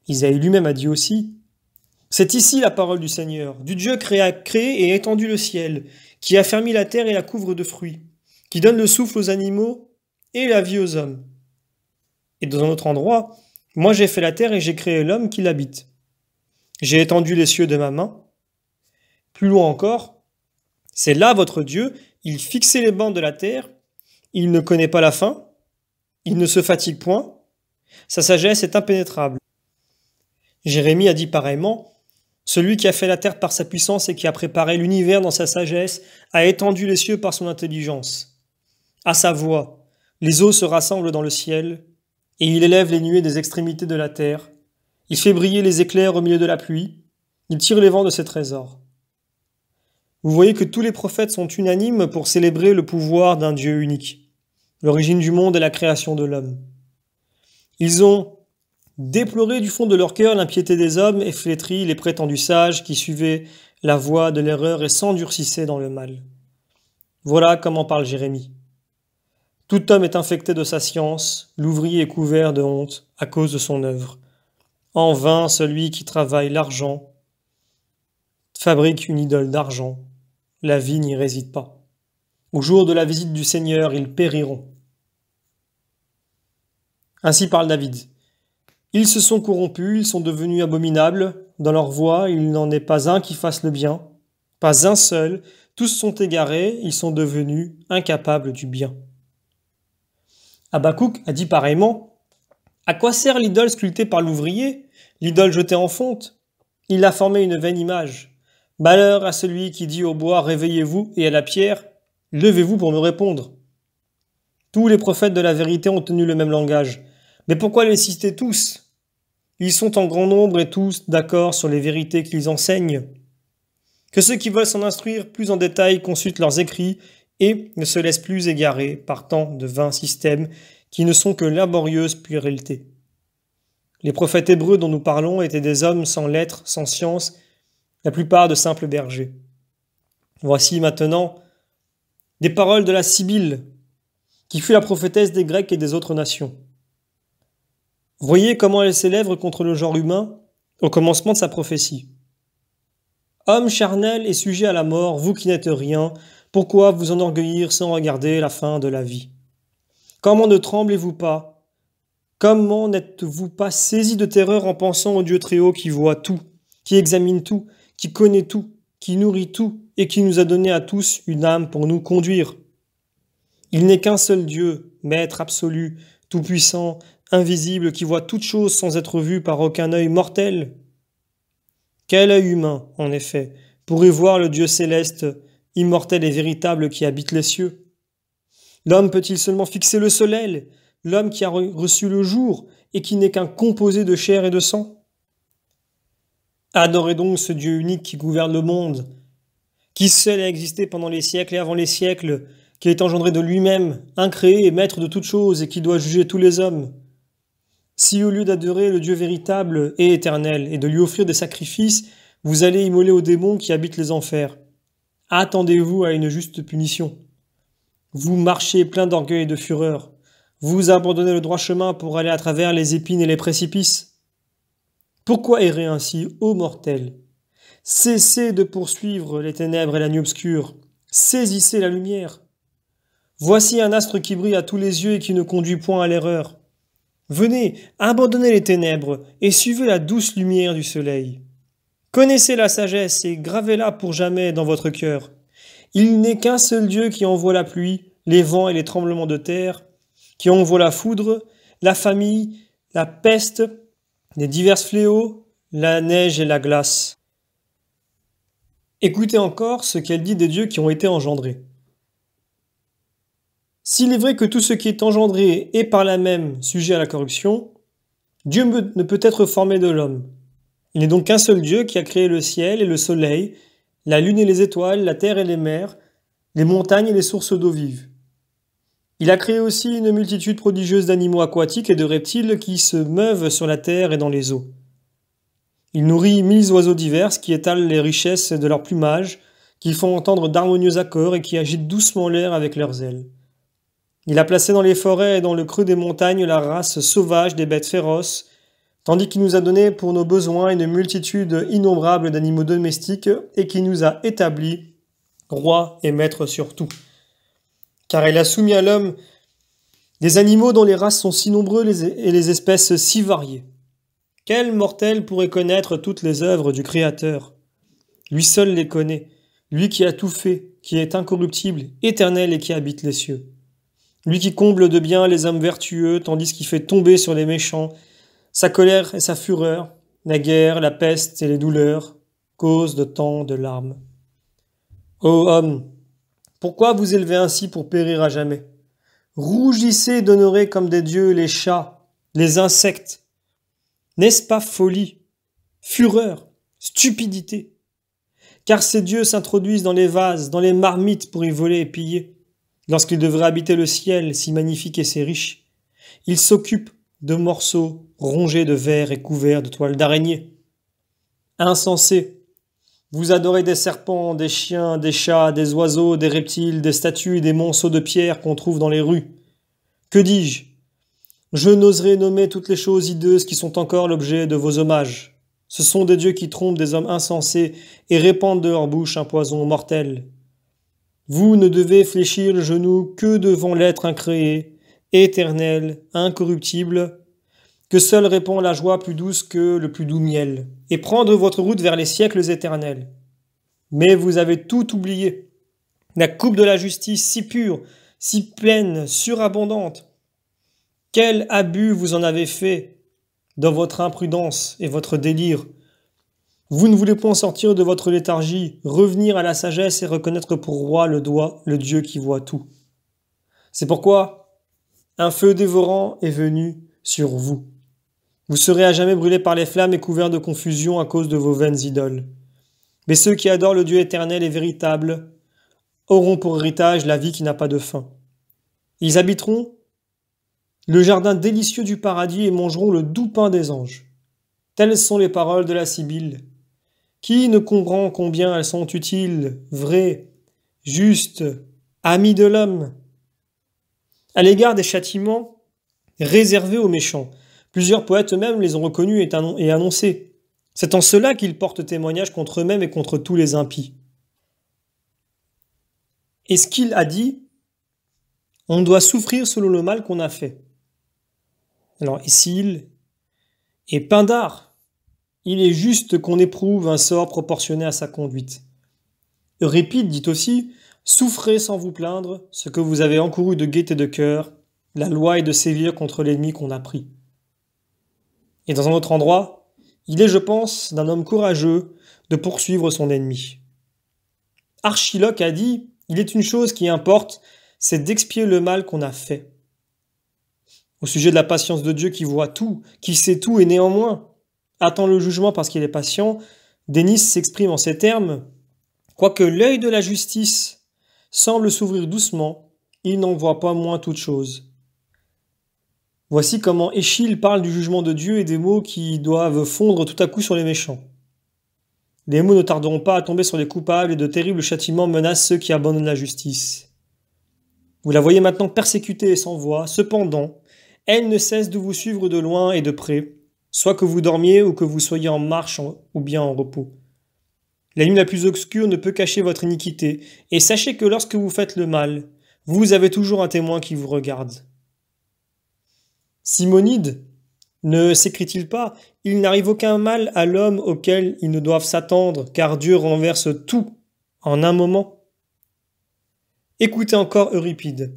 Isaïe lui-même a dit aussi « C'est ici la parole du Seigneur, du Dieu qui a créé et étendu le ciel, qui a fermé la terre et la couvre de fruits, qui donne le souffle aux animaux et la vie aux hommes. Et dans un autre endroit, moi j'ai fait la terre et j'ai créé l'homme qui l'habite. J'ai étendu les cieux de ma main. Plus loin encore, c'est là votre Dieu, il fixait les bancs de la terre, il ne connaît pas la fin, il ne se fatigue point, sa sagesse est impénétrable. Jérémie a dit pareillement, celui qui a fait la terre par sa puissance et qui a préparé l'univers dans sa sagesse a étendu les cieux par son intelligence. À sa voix, les eaux se rassemblent dans le ciel, et il élève les nuées des extrémités de la terre. Il fait briller les éclairs au milieu de la pluie. Il tire les vents de ses trésors. Vous voyez que tous les prophètes sont unanimes pour célébrer le pouvoir d'un Dieu unique, l'origine du monde et la création de l'homme. Ils ont déploré du fond de leur cœur l'impiété des hommes et flétri les prétendus sages qui suivaient la voie de l'erreur et s'endurcissaient dans le mal. Voilà comment parle Jérémie. Tout homme est infecté de sa science, l'ouvrier est couvert de honte à cause de son œuvre. En vain, celui qui travaille l'argent fabrique une idole d'argent. La vie n'y réside pas. Au jour de la visite du Seigneur, ils périront. Ainsi parle David. Ils se sont corrompus, ils sont devenus abominables. Dans leur voie, il n'en est pas un qui fasse le bien. Pas un seul. Tous sont égarés, ils sont devenus incapables du bien. Habakkuk a dit pareillement « À quoi sert l'idole sculptée par l'ouvrier, l'idole jetée en fonte? Il a formé une vaine image. Malheur à celui qui dit au bois « Réveillez-vous » et à la pierre « Levez-vous pour me répondre. » Tous les prophètes de la vérité ont tenu le même langage. Mais pourquoi les citer tous? Ils sont en grand nombre et tous d'accord sur les vérités qu'ils enseignent. Que ceux qui veulent s'en instruire plus en détail consultent leurs écrits et ne se laissent plus égarer par tant de vains systèmes qui ne sont que laborieuses puérilités. Les prophètes hébreux dont nous parlons étaient des hommes sans lettres, sans science, la plupart de simples bergers. Voici maintenant des paroles de la Sibylle, qui fut la prophétesse des Grecs et des autres nations. Voyez comment elle s'élève contre le genre humain au commencement de sa prophétie. Homme charnel et sujet à la mort, vous qui n'êtes rien, pourquoi vous enorgueillir sans regarder la fin de la vie? Comment ne tremblez-vous pas? Comment n'êtes-vous pas saisi de terreur en pensant au Dieu très haut qui voit tout, qui examine tout, qui connaît tout, qui nourrit tout et qui nous a donné à tous une âme pour nous conduire? Il n'est qu'un seul Dieu, maître absolu, tout-puissant, invisible, qui voit toutes choses sans être vu par aucun œil mortel. Quel œil humain, en effet, pourrait voir le Dieu céleste, immortel et véritable qui habite les cieux? L'homme peut-il seulement fixer le soleil, l'homme qui a reçu le jour et qui n'est qu'un composé de chair et de sang? Adorez donc ce Dieu unique qui gouverne le monde, qui seul a existé pendant les siècles et avant les siècles, qui est engendré de lui-même, incréé et maître de toutes choses, et qui doit juger tous les hommes. Si au lieu d'adorer le Dieu véritable et éternel, et de lui offrir des sacrifices, vous allez immoler aux démons qui habitent les enfers, attendez-vous à une juste punition. Vous marchez plein d'orgueil et de fureur. Vous abandonnez le droit chemin pour aller à travers les épines et les précipices. Pourquoi errer ainsi, ô mortels? Cessez de poursuivre les ténèbres et la nuit obscure. Saisissez la lumière. Voici un astre qui brille à tous les yeux et qui ne conduit point à l'erreur. Venez, abandonnez les ténèbres et suivez la douce lumière du soleil. Connaissez la sagesse et gravez-la pour jamais dans votre cœur. Il n'est qu'un seul Dieu qui envoie la pluie, les vents et les tremblements de terre, qui envoie la foudre, la famine, la peste, les divers fléaux, la neige et la glace. Écoutez encore ce qu'elle dit des dieux qui ont été engendrés. S'il est vrai que tout ce qui est engendré est par là même sujet à la corruption, Dieu ne peut être formé de l'homme. Il n'est donc qu'un seul Dieu qui a créé le ciel et le soleil, la lune et les étoiles, la terre et les mers, les montagnes et les sources d'eau vive. Il a créé aussi une multitude prodigieuse d'animaux aquatiques et de reptiles qui se meuvent sur la terre et dans les eaux. Il nourrit 1000 oiseaux divers qui étalent les richesses de leur plumage, qui font entendre d'harmonieux accords et qui agitent doucement l'air avec leurs ailes. Il a placé dans les forêts et dans le creux des montagnes la race sauvage des bêtes féroces, tandis qu'il nous a donné pour nos besoins une multitude innombrable d'animaux domestiques et qui nous a établis rois et maîtres sur tout. Car il a soumis à l'homme des animaux dont les races sont si nombreuses et les espèces si variées. Quel mortel pourrait connaître toutes les œuvres du Créateur? Lui seul les connaît, lui qui a tout fait, qui est incorruptible, éternel et qui habite les cieux. Lui qui comble de bien les hommes vertueux, tandis qu'il fait tomber sur les méchants sa colère et sa fureur, la guerre, la peste et les douleurs, cause de tant de larmes. Ô homme, pourquoi vous élevez ainsi pour périr à jamais? Rougissez d'honorer comme des dieux les chats, les insectes. N'est-ce pas folie, fureur, stupidité? Car ces dieux s'introduisent dans les vases, dans les marmites pour y voler et piller. Lorsqu'ils devraient habiter le ciel, si magnifique et si riche, ils s'occupent de morceaux rongés de verre et couverts de toiles d'araignée. Insensés, vous adorez des serpents, des chiens, des chats, des oiseaux, des reptiles, des statues et des monceaux de pierre qu'on trouve dans les rues. Que dis-je? Je n'oserais nommer toutes les choses hideuses qui sont encore l'objet de vos hommages. Ce sont des dieux qui trompent des hommes insensés et répandent de leur bouche un poison mortel. Vous ne devez fléchir le genou que devant l'être incréé, éternel, incorruptible, que seul répand la joie plus douce que le plus doux miel, et prendre votre route vers les siècles éternels. Mais vous avez tout oublié. La coupe de la justice si pure, si pleine, surabondante. Quel abus vous en avez fait dans votre imprudence et votre délire. Vous ne voulez point sortir de votre léthargie, revenir à la sagesse et reconnaître pour roi le Dieu qui voit tout. C'est pourquoi un feu dévorant est venu sur vous. Vous serez à jamais brûlés par les flammes et couverts de confusion à cause de vos vaines idoles. Mais ceux qui adorent le Dieu éternel et véritable auront pour héritage la vie qui n'a pas de fin. Ils habiteront le jardin délicieux du paradis et mangeront le doux pain des anges. Telles sont les paroles de la Sibylle. Qui ne comprend combien elles sont utiles, vraies, justes, amies de l'homme? À l'égard des châtiments réservés aux méchants, plusieurs poètes eux-mêmes les ont reconnus et annoncés. C'est en cela qu'ils portent témoignage contre eux-mêmes et contre tous les impies. Et ce qu'il a dit, on doit souffrir selon le mal qu'on a fait. Alors, Écile et Pindare, il est juste qu'on éprouve un sort proportionné à sa conduite. Euripide dit aussi « Souffrez sans vous plaindre ce que vous avez encouru de gaieté de cœur, la loi est de sévir contre l'ennemi qu'on a pris. » Et dans un autre endroit, il est, je pense, d'un homme courageux de poursuivre son ennemi. Archiloque a dit « Il est une chose qui importe, c'est d'expier le mal qu'on a fait. » au sujet de la patience de Dieu qui voit tout, qui sait tout et néanmoins attend le jugement parce qu'il est patient, Denis s'exprime en ces termes: quoique l'œil de la justice semble s'ouvrir doucement, il n'en voit pas moins toute chose. Voici comment Échille parle du jugement de Dieu et des mots qui doivent fondre tout à coup sur les méchants. Les mots ne tarderont pas à tomber sur les coupables et de terribles châtiments menacent ceux qui abandonnent la justice. Vous la voyez maintenant persécutée et sans voix, cependant, elle ne cesse de vous suivre de loin et de près, soit que vous dormiez ou que vous soyez en marche ou bien en repos. La nuit la plus obscure ne peut cacher votre iniquité, et sachez que lorsque vous faites le mal, vous avez toujours un témoin qui vous regarde. Simonide ne s'écrit-il pas: il n'arrive aucun mal à l'homme auquel ils ne doivent s'attendre, car Dieu renverse tout en un moment. Écoutez encore Euripide.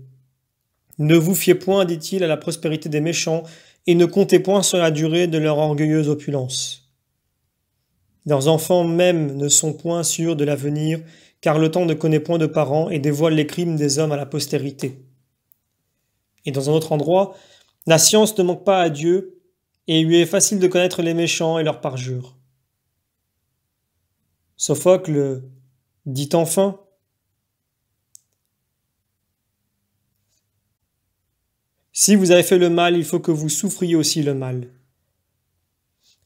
Ne vous fiez point, dit-il, à la prospérité des méchants, et ne comptez point sur la durée de leur orgueilleuse opulence. Leurs enfants même ne sont point sûrs de l'avenir, car le temps ne connaît point de parents et dévoile les crimes des hommes à la postérité. Et dans un autre endroit, la science ne manque pas à Dieu, et il lui est facile de connaître les méchants et leurs parjures. Sophocle dit enfin: si vous avez fait le mal, il faut que vous souffriez aussi le mal.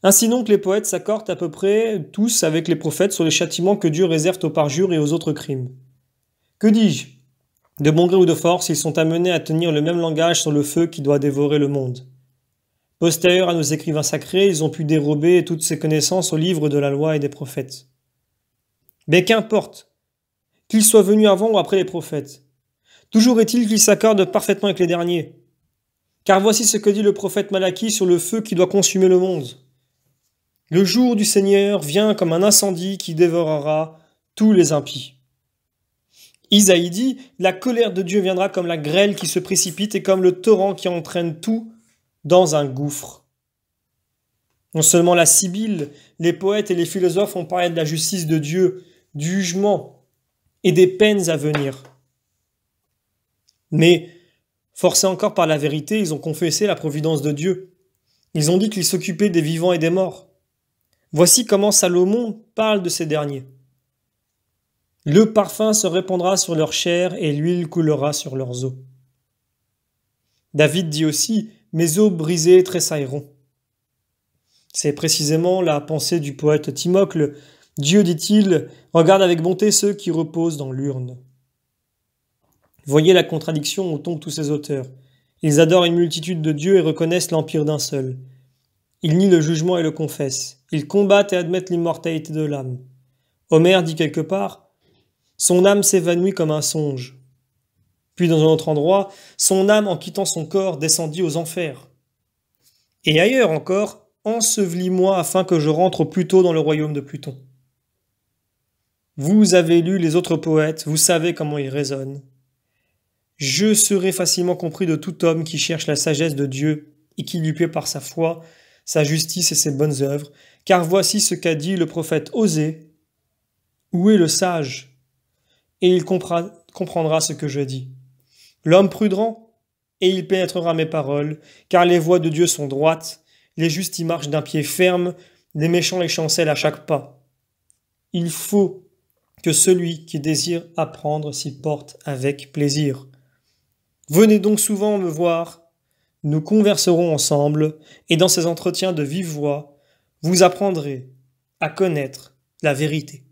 Ainsi donc, les poètes s'accordent à peu près tous avec les prophètes sur les châtiments que Dieu réserve aux parjures et aux autres crimes. Que dis-je? De bon gré ou de force, ils sont amenés à tenir le même langage sur le feu qui doit dévorer le monde. Postérieurs à nos écrivains sacrés, ils ont pu dérober toutes ces connaissances au livre de la loi et des prophètes. Mais qu'importe, qu'ils soient venus avant ou après les prophètes. Toujours est-il qu'ils s'accordent parfaitement avec les derniers. Car voici ce que dit le prophète Malachie sur le feu qui doit consumer le monde. Le jour du Seigneur vient comme un incendie qui dévorera tous les impies. Isaïe dit: la colère de Dieu viendra comme la grêle qui se précipite et comme le torrent qui entraîne tout dans un gouffre. Non seulement la Sibylle, les poètes et les philosophes ont parlé de la justice de Dieu, du jugement et des peines à venir. Mais, forcés encore par la vérité, ils ont confessé la providence de Dieu. Ils ont dit qu'il s'occupait des vivants et des morts. Voici comment Salomon parle de ces derniers. Le parfum se répandra sur leur chair et l'huile coulera sur leurs os. David dit aussi: mes os brisés tressailleront. C'est précisément la pensée du poète Timocle. Dieu, dit-il, regarde avec bonté ceux qui reposent dans l'urne. Voyez la contradiction où tombent tous ces auteurs. Ils adorent une multitude de dieux et reconnaissent l'empire d'un seul. Ils nient le jugement et le confessent. Ils combattent et admettent l'immortalité de l'âme. Homère dit quelque part: son âme s'évanouit comme un songe. Puis dans un autre endroit, son âme, en quittant son corps, descendit aux enfers. Et ailleurs encore, ensevelis-moi afin que je rentre plus tôt dans le royaume de Pluton. Vous avez lu les autres poètes, vous savez comment ils raisonnent. Je serai facilement compris de tout homme qui cherche la sagesse de Dieu et qui lui plaît par sa foi, sa justice et ses bonnes œuvres, car voici ce qu'a dit le prophète Osée: où est le sage? Et il comprendra ce que je dis. L'homme prudent, et il pénétrera mes paroles, car les voies de Dieu sont droites, les justes y marchent d'un pied ferme, les méchants les chancellent à chaque pas. Il faut que celui qui désire apprendre s'y porte avec plaisir. Venez donc souvent me voir, nous converserons ensemble, et dans ces entretiens de vive voix, vous apprendrez à connaître la vérité.